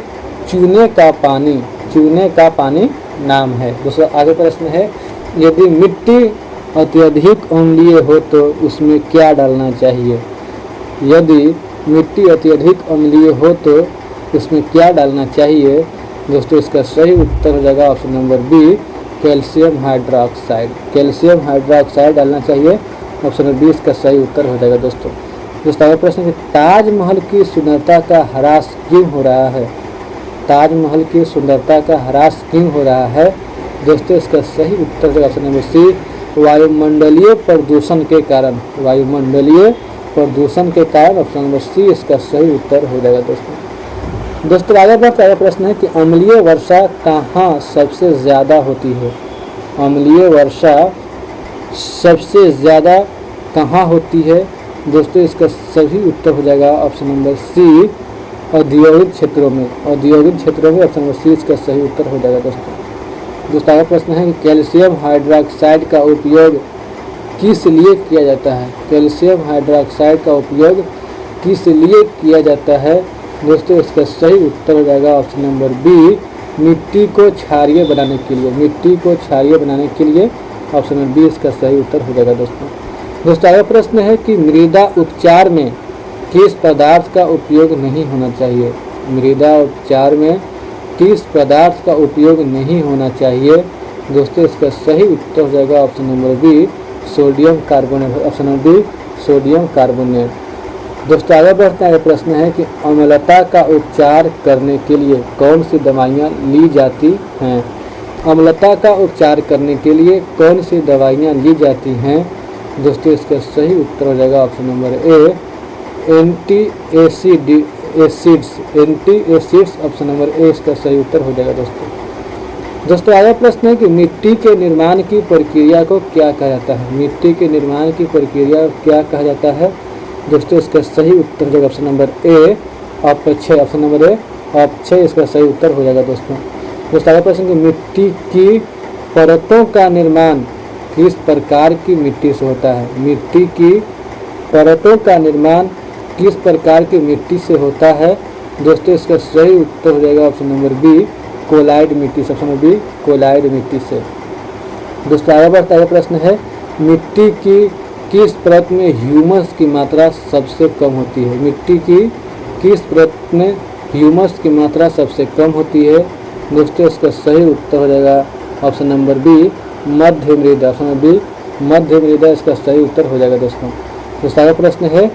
चूने का पानी। चूने का पानी नाम है। दोस्तों आगे प्रश्न है, यदि मिट्टी अत्यधिक अम्लीय हो तो उसमें क्या डालना चाहिए? यदि मिट्टी अत्यधिक अम्लीय हो तो उसमें क्या डालना चाहिए? दोस्तों इसका सही उत्तर हो जाएगा option number B, calcium hydroxide. Calcium hydroxide डालना चाहिए, ऑप्शन नंबर बी इसका सही उत्तर हो जाएगा दोस्तों आगे प्रश्न है, ताजमहल की सुंदरता का ह्रास क्यों हो रहा है? ताजमहल की सुंदरता का ह्रास क्यों हो रहा है? दोस्तों इसका सही उत्तर है ऑप्शन नंबर सी, वायुमंडलीय प्रदूषण के कारण। वायुमंडलीय प्रदूषण के कारण ऑप्शन नंबर सी इसका सही उत्तर हो जाएगा दोस्तों आगे बढ़ते आगे प्रश्न है कि अम्लीय वर्षा कहाँ सबसे ज़्यादा होती है? अम्लीय वर्षा सबसे ज़्यादा कहाँ होती है? दोस्तों इसका सही उत्तर हो जाएगा ऑप्शन नंबर सी, औद्योगिक क्षेत्रों में। औद्योगिक क्षेत्रों में ऑप्शन नंबर सी इसका सही उत्तर हो जाएगा दोस्तों आगे प्रश्न है कि कैल्शियम हाइड्रोक्साइड का उपयोग किस लिए किया जाता है? कैल्शियम हाइड्रोक्साइड का उपयोग किस लिए किया जाता है? दोस्तों इसका सही उत्तर हो जाएगा ऑप्शन नंबर बी, मिट्टी को क्षारीय बनाने के लिए। मिट्टी को क्षारीय बनाने के लिए ऑप्शन नंबर बी इसका सही उत्तर हो जाएगा दोस्तों आगे प्रश्न है कि मृदा उपचार में किस पदार्थ का उपयोग नहीं होना चाहिए? मृदा उपचार में किस पदार्थ का उपयोग नहीं होना चाहिए? दोस्तों इसका सही उत्तर हो जाएगा option number B, sodium carbonate. Option number B, sodium carbonate. दोस्तों आगे बढ़ते हैं प्रश्न है कि अम्लता का उपचार करने के लिए कौन सी दवाइयाँ ली जाती हैं? अम्लता का उपचार करने के लिए कौन सी दवाइयाँ ली जाती हैं? दोस्तों इसका सही उत्तर हो जाएगा ऑप्शन नंबर ए, एंटी एसिड्स। ऑप्शन नंबर ए इसका सही उत्तर हो जाएगा दोस्तों आगे प्रश्न है कि मिट्टी के निर्माण की प्रक्रिया को क्या कहा जाता है? मिट्टी के निर्माण की प्रक्रिया क्या कहा जाता है? दोस्तों इसका सही उत्तर हो जाएगा ऑप्शन नंबर ए, अपक्षय। ऑप्शन नंबर ए, अपक्षय इसका सही उत्तर हो जाएगा दोस्तों आगे प्रश्न कि मिट्टी की परतों का निर्माण किस प्रकार की मिट्टी से होता है? मिट्टी की परतों का निर्माण किस प्रकार की मिट्टी से होता है? दोस्तों इसका सही उत्तर हो जाएगा ऑप्शन नंबर बी, कोलाइड मिट्टी से। ऑप्शन नंबर बी, कोलाइड मिट्टी से। दोस्तों आगे बढ़ता है प्रश्न है, मिट्टी की किस परत में ह्यूमस की मात्रा सबसे कम होती है? मिट्टी की किस परत में ह्यूमस की मात्रा सबसे कम होती है? दोस्तों इसका सही उत्तर हो जाएगा ऑप्शन नंबर बी, मध्य मृदा। ऑप्शन नंबर बी, मध्य मृदा इसका सही उत्तर हो जाएगा दोस्तों आगे प्रश्न है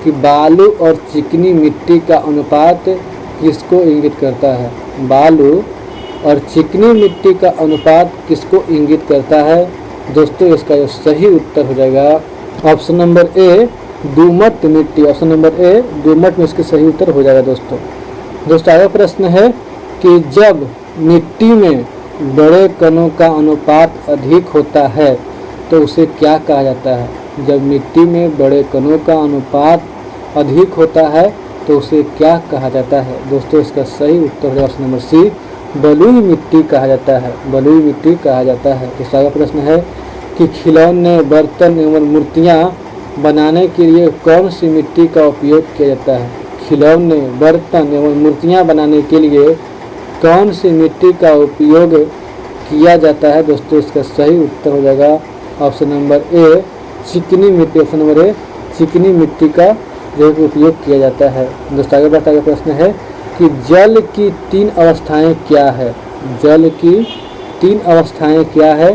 कि बालू और चिकनी मिट्टी का अनुपात किसको इंगित करता है? बालू और चिकनी मिट्टी का अनुपात किसको इंगित करता है? दोस्तों इसका जो सही उत्तर हो जाएगा ऑप्शन नंबर ए, दोमट मिट्टी। ऑप्शन नंबर ए, दोमट में इसका सही उत्तर हो जाएगा दोस्तों आगे प्रश्न है कि जब मिट्टी में बड़े कणों का अनुपात अधिक होता है तो उसे क्या कहा जाता है? जब मिट्टी में बड़े कणों का अनुपात अधिक होता है तो उसे क्या कहा जाता है? दोस्तों इसका सही उत्तर है ऑप्शन नंबर सी, बलुई मिट्टी कहा जाता है। बलुई मिट्टी कहा जाता है। तो आगे प्रश्न है कि खिलौने, बर्तन एवं मूर्तियाँ बनाने के लिए कौन सी मिट्टी का उपयोग किया जाता है? खिलौने, बर्तन एवं मूर्तियाँ बनाने के लिए कौन सी मिट्टी का उपयोग किया जाता है? दोस्तों इसका सही उत्तर हो जाएगा ऑप्शन नंबर ए, चिकनी मिट्टी। ऑप्शन नंबर ए, चिकनी मिट्टी का जो उपयोग किया जाता है। दोस्तों आगे बढ़ता हुआ प्रश्न है कि जल की 3 अवस्थाएं क्या है? जल की 3 अवस्थाएं क्या है?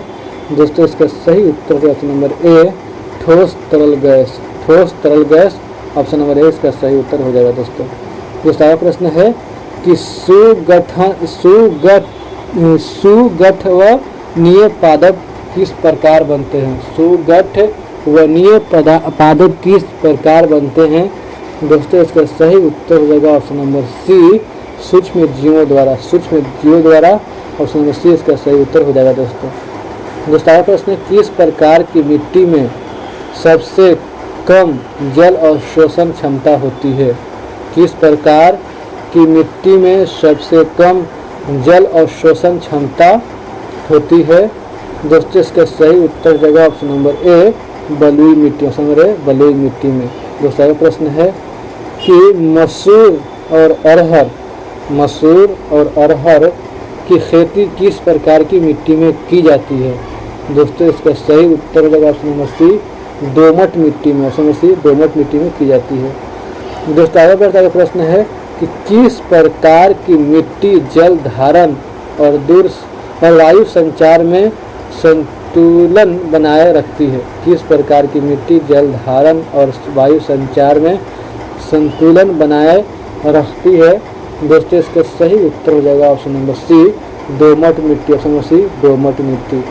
दोस्तों इसका सही उत्तर है ऑप्शन नंबर ए, ठोस तरल गैस। ठोस तरल गैस ऑप्शन नंबर ए इसका सही उत्तर हो जाएगा दोस्तों आगे प्रश्न है कि सुगठनीय पादप किस प्रकार बनते हैं? सुगठनीय पादप किस प्रकार बनते हैं? दोस्तों इसका सही उत्तर हो जाएगा ऑप्शन नंबर सी, सूक्ष्म जीवों द्वारा। सूक्ष्म जीवों द्वारा ऑप्शन नंबर सी इसका सही उत्तर हो जाएगा दोस्तों आगे प्रश्न है, किस प्रकार की मिट्टी में सबसे कम जल अवशोषण क्षमता होती है? किस प्रकार की मिट्टी में सबसे कम जल अवशोषण क्षमता होती है? दोस्तों इसका सही उत्तर हो जाएगा ऑप्शन नंबर ए, बलुई मिट्टी। ऑप्शन नंबर ए, बलुई मिट्टी में। दोस्तों आगे प्रश्न है कि मसूर और अरहर की खेती किस प्रकार की मिट्टी में की जाती है? दोस्तों इसका सही उत्तर हो जाएगा ऑप्शन नंबर सी, दोमट मिट्टी में। ऑप्शन नंबर सी, दोमट मिट्टी में की जाती है। दोस्तों आगे बढ़ता है प्रश्न है कि किस प्रकार की मिट्टी जल धारण और वायु संचार में संतुलन बनाए रखती है? किस प्रकार की मिट्टी जल धारण और वायु संचार में संतुलन बनाए रखती है? दोस्तों इसका सही उत्तर हो जाएगा ऑप्शन नंबर सी, दोमट मिट्टी। ऑप्शन नंबर सी, दोमट मिट्टी।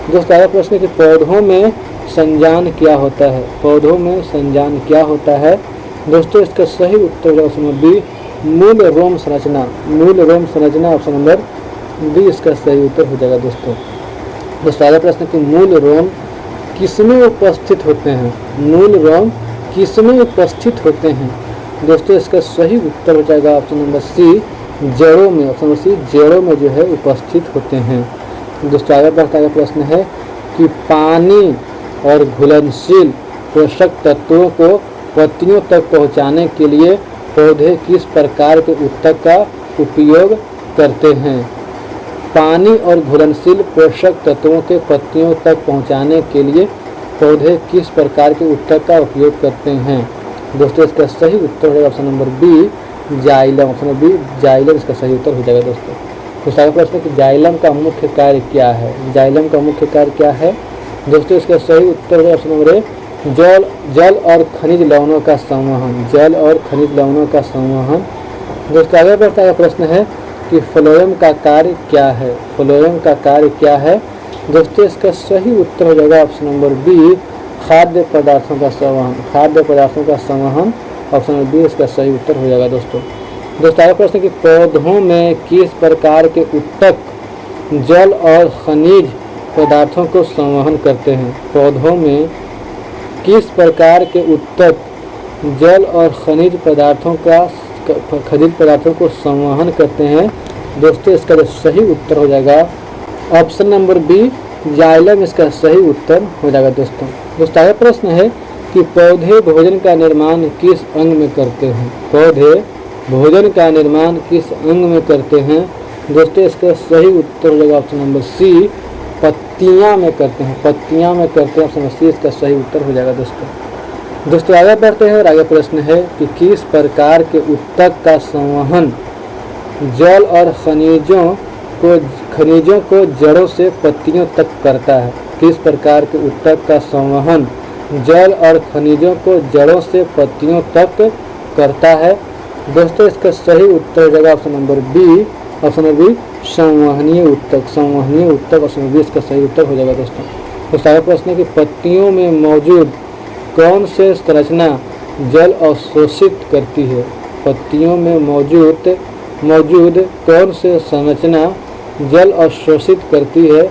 दोस्तों आगे प्रश्न है कि पौधों में संजान क्या होता है? पौधों में संजान क्या होता है? दोस्तों इसका सही उत्तर है ऑप्शन नंबर बी, मूल रोम संरचना। मूल रोम संरचना। ऑप्शन नंबर बी इसका सही उत्तर हो जाएगा। दोस्तों आगे प्रश्न कि मूल रोम किसमें उपस्थित होते हैं? मूल रोम किसमें उपस्थित होते हैं? दोस्तों इसका सही उत्तर हो जाएगा ऑप्शन नंबर सी, जड़ों में। ऑप्शन नंबर सी, जड़ों में जो है उपस्थित होते हैं। दोस्तों आगे बढ़ता है प्रश्न है कि पानी और घुलनशील पोषक तत्वों को पत्तियों तक पहुंचाने के लिए पौधे किस प्रकार के ऊतक का उपयोग करते हैं? पानी और घुलनशील पोषक तत्वों के पत्तियों तक पहुंचाने के लिए पौधे किस प्रकार के ऊतक का उपयोग करते हैं? दोस्तों इसका सही उत्तर होगा option number B, xylem. Option number B, xylem इसका सही उत्तर हो जाएगा। दोस्तों आगे प्रश्न कि जाइलम का मुख्य कार्य क्या है? जाइलम का मुख्य कार्य क्या है? दोस्तों इसका सही उत्तर है ऑप्शन नंबर ए, जल और खनिज लवणों का संवहन। जल और खनिज लवणों का संवहन। दोस्तों आगे बढ़ता है प्रश्न है कि फ्लोएम का कार्य क्या है? फ्लोएम का कार्य क्या है? दोस्तों इसका सही उत्तर हो जाएगा ऑप्शन नंबर बी, खाद्य पदार्थों का संवहन। खाद्य पदार्थों का संवहन। ऑप्शन नंबर बी इसका सही उत्तर हो जाएगा। दोस्तों आगे प्रश्न कि पौधों में किस प्रकार के ऊतक जल और खनिज पदार्थों को संवहन करते हैं? पौधों में किस प्रकार के ऊतक जल और खनिज पदार्थों को संवहन करते हैं? दोस्तों इसका जो सही उत्तर हो जाएगा ऑप्शन नंबर बी, जाइलम इसका सही उत्तर हो जाएगा। दोस्तों आगे प्रश्न है कि पौधे भोजन का निर्माण किस अंग में करते हैं? पौधे भोजन का निर्माण किस अंग में करते हैं? दोस्तों इसका सही उत्तर हो जाएगा ऑप्शन नंबर सी, पत्तियां में करते हैं। पत्तियां में करते हैं। ऑप्शन नंबर सी इसका सही उत्तर हो जाएगा। दोस्तों आगे बढ़ते हैं और आगे प्रश्न है कि किस प्रकार के ऊतक का संवहन जल और खनिजों को जड़ों से पत्तियों तक करता है? किस प्रकार के ऊतक का संवहन जल और खनिजों को जड़ों से पत्तियों तक करता है? दोस्तों इसका सही उत्तर हो जाएगा option number B, option number B, संवहनीय ऊतक। संवहनीय ऊतक। ऑप्शन नंबर बी इसका सही उत्तर हो जाएगा। दोस्तों आगे प्रश्न है कि पत्तियों में मौजूद कौन से संरचना जल अवशोषित करती है? पत्तियों में मौजूद कौन से संरचना जल अवशोषित करती है?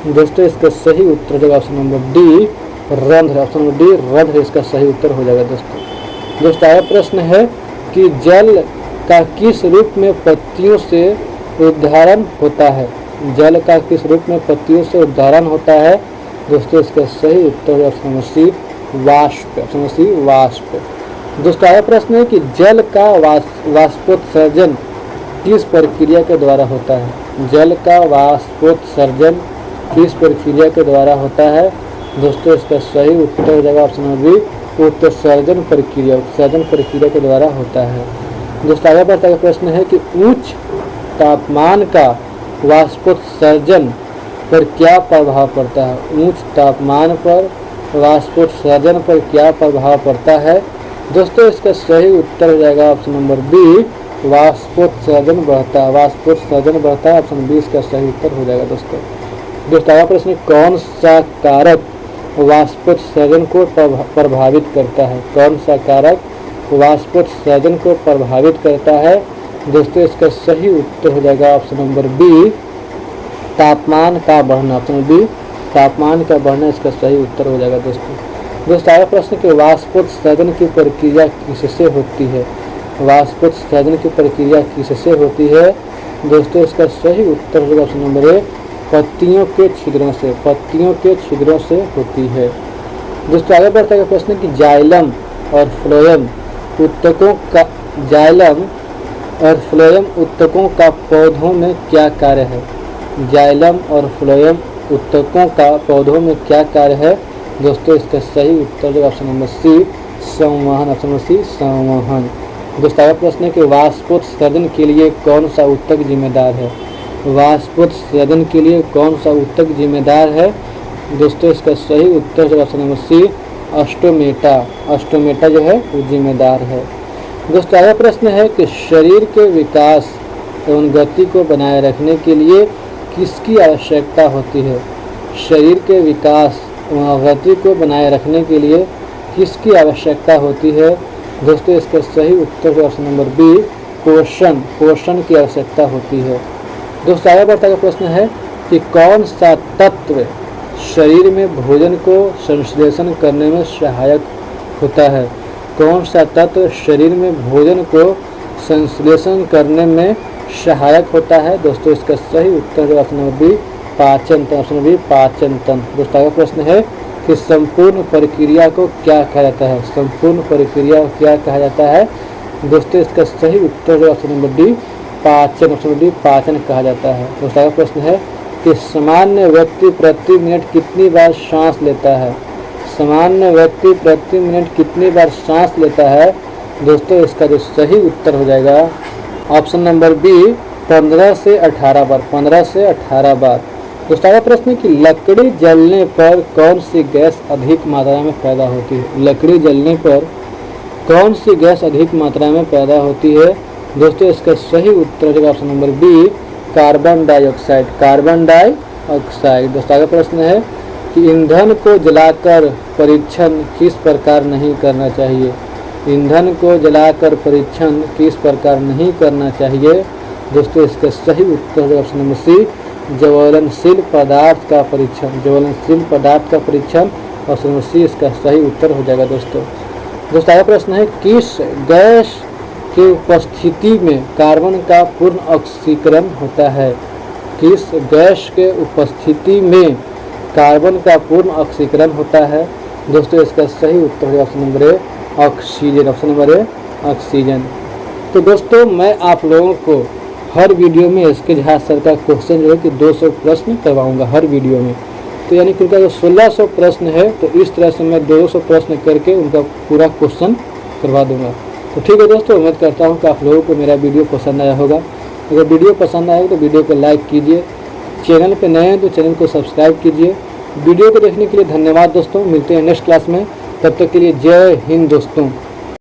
दोस्तों इसका सही उत्तर हो जाएगा ऑप्शन नंबर डी, रंध्र। ऑप्शन नंबर डी, रंध्र इसका सही उत्तर हो जाएगा। दोस्तों आगे प्रश्न है कि जल का किस रूप में पत्तियों से उद्धारण होता है? जल का किस रूप में पत्तियों से उद्धारण होता है? दोस्तों इसका सही उत्तर है ऑप्शन नंबर सी, वाष्प। ऑप्शन नंबर सी, वाष्प। दोस्तों आगे प्रश्न है कि जल का वाष्पोत्सर्जन किस प्रक्रिया के द्वारा होता है? जल का वाष्पोत्सर्जन किस प्रक्रिया के द्वारा होता है? दोस्तों इसका सही उत्तर हो जाएगा ऑप्शन नंबर बी, उत्सर्जन प्रक्रिया। उत्सर्जन प्रक्रिया के द्वारा होता है। दोस्तों आगे बढ़ता है प्रश्न है कि उच्च तापमान का वाष्पोत्सर्जन पर क्या प्रभाव पड़ता है? उच्च तापमान पर वाष्पोत्सर्जन पर क्या प्रभाव पड़ता है? दोस्तों इसका सही उत्तर हो जाएगा ऑप्शन नंबर बी, वाष्पोत्सर्जन बढ़ता है। वाष्पोत्सर्जन बढ़ता है। ऑप्शन बी इसका सही उत्तर हो जाएगा। दोस्तों आगे प्रश्न, कौन सा कारक वाष्पोत्सर्जन को प्रभावित करता है? कौन सा कारक वाष्पोत्सर्जन को प्रभावित करता है? दोस्तों इसका सही उत्तर हो जाएगा ऑप्शन नंबर बी, तापमान का बढ़ना। ऑप्शन बी, तापमान का बढ़ना इसका सही उत्तर हो जाएगा दोस्तों आगे प्रश्न कि वाष्पोत्सर्जन की प्रक्रिया किससे होती है। वाष्पोत्सर्जन की प्रक्रिया किससे होती है दोस्तों, इसका सही उत्तर होगा ऑप्शन नंबर ए, पत्तियों के छिद्रों से। पत्तियों के छिद्रों से होती है दोस्तों। आगे बढ़ता है प्रश्न कि जाइलम और फ्लोएम उत्तकों का पौधों में क्या कार्य है। जाइलम और फ्लोएम उत्तकों का पौधों में क्या कार्य है दोस्तों, इसका सही उत्तर होगा ऑप्शन नंबर सी, संवहन। ऑप्शन नंबर सी, संवहन। दोस्तों आगे प्रश्न है कि वाष्पोत्सर्जन के लिए कौन सा उत्तक जिम्मेदार है। वाष्पोत्सर्जन के लिए कौन सा उत्तक जिम्मेदार है दोस्तों, इसका सही उत्तर होगा ऑप्शन नंबर सी, ऑस्टोमेटा। ऑस्टोमेटा जो है वो जिम्मेदार है दोस्तों। आगे प्रश्न है कि शरीर के विकास एवं गति को बनाए रखने के लिए किसकी आवश्यकता होती है। शरीर के विकास एवं गति को बनाए रखने के लिए किसकी आवश्यकता होती है दोस्तों, इसका सही उत्तर है ऑप्शन नंबर बी, पोषण की आवश्यकता होती है दोस्तों। आगे बढ़ता हुआ प्रश्न है कि कौन सा तत्व शरीर में भोजन को संश्लेषण करने में सहायक होता है। कौन सा तत्व शरीर में भोजन को संश्लेषण करने में सहायक होता है दोस्तों, इसका सही उत्तर है ऑप्शन नंबर बी, पाचन तंत्र। ऑप्शन नंबर बी, पाचन तंत्र। दोस्तों आगे प्रश्न है कि संपूर्ण प्रक्रिया को क्या कहा जाता है। संपूर्ण प्रक्रिया को क्या कहा जाता है दोस्तों, इसका सही उत्तर है ऑप्शन नंबर डी, पाचन। ऑप्शन नंबर डी, पाचन कहा जाता है दोस्तों। आगे प्रश्न है कि सामान्य व्यक्ति प्रति मिनट कितनी बार सांस लेता है। सामान्य व्यक्ति प्रति मिनट कितनी बार सांस लेता है दोस्तों, इसका जो सही उत्तर हो जाएगा ऑप्शन नंबर बी, 15 से 18 बार। 15 से 18 बार दोस्तों। आगे प्रश्न कि लकड़ी जलने पर कौन सी गैस अधिक मात्रा में पैदा होती है। लकड़ी जलने पर कौन सी गैस अधिक मात्रा में पैदा होती है दोस्तों, इसका सही उत्तर है option number B, carbon dioxide. Carbon dioxide दोस्तों। आगे प्रश्न है कि ईंधन को जलाकर परीक्षण किस प्रकार नहीं करना चाहिए। ईंधन को जलाकर परीक्षण किस प्रकार नहीं करना चाहिए दोस्तों, इसका सही उत्तर है ऑप्शन नंबर सी, ज्वलनशील पदार्थ का परीक्षण। ज्वलनशील पदार्थ का परीक्षण ऑप्शन नंबर सी इसका सही उत्तर हो जाएगा दोस्तों। आगे प्रश्न है किस गैस की उपस्थिति में कार्बन का पूर्ण ऑक्सीकरण होता है। किस गैस के उपस्थिति में कार्बन का पूर्ण ऑक्सीकरण होता है दोस्तों, इसका सही उत्तर है ऑप्शन नंबर ए, ऑक्सीजन। ऑप्शन नंबर ए, ऑक्सीजन। तो दोस्तों मैं आप लोगों को हर वीडियो में एसके झा सर का क्वेश्चन जो है कि 200 प्रश्न करवाऊंगा हर वीडियो में। तो यानी कि उनका जो 1600 प्रश्न है तो इस तरह से मैं 200 प्रश्न करके उनका पूरा क्वेश्चन करवा दूंगा। तो ठीक है दोस्तों, उम्मीद करता हूँ कि आप लोगों को मेरा वीडियो पसंद आया होगा। अगर वीडियो पसंद आएगा तो वीडियो को लाइक कीजिए, चैनल पर नए हैं तो चैनल को सब्सक्राइब कीजिए। वीडियो को देखने के लिए धन्यवाद दोस्तों। मिलते हैं नेक्स्ट क्लास में, तब तक के लिए जय हिंद दोस्तों।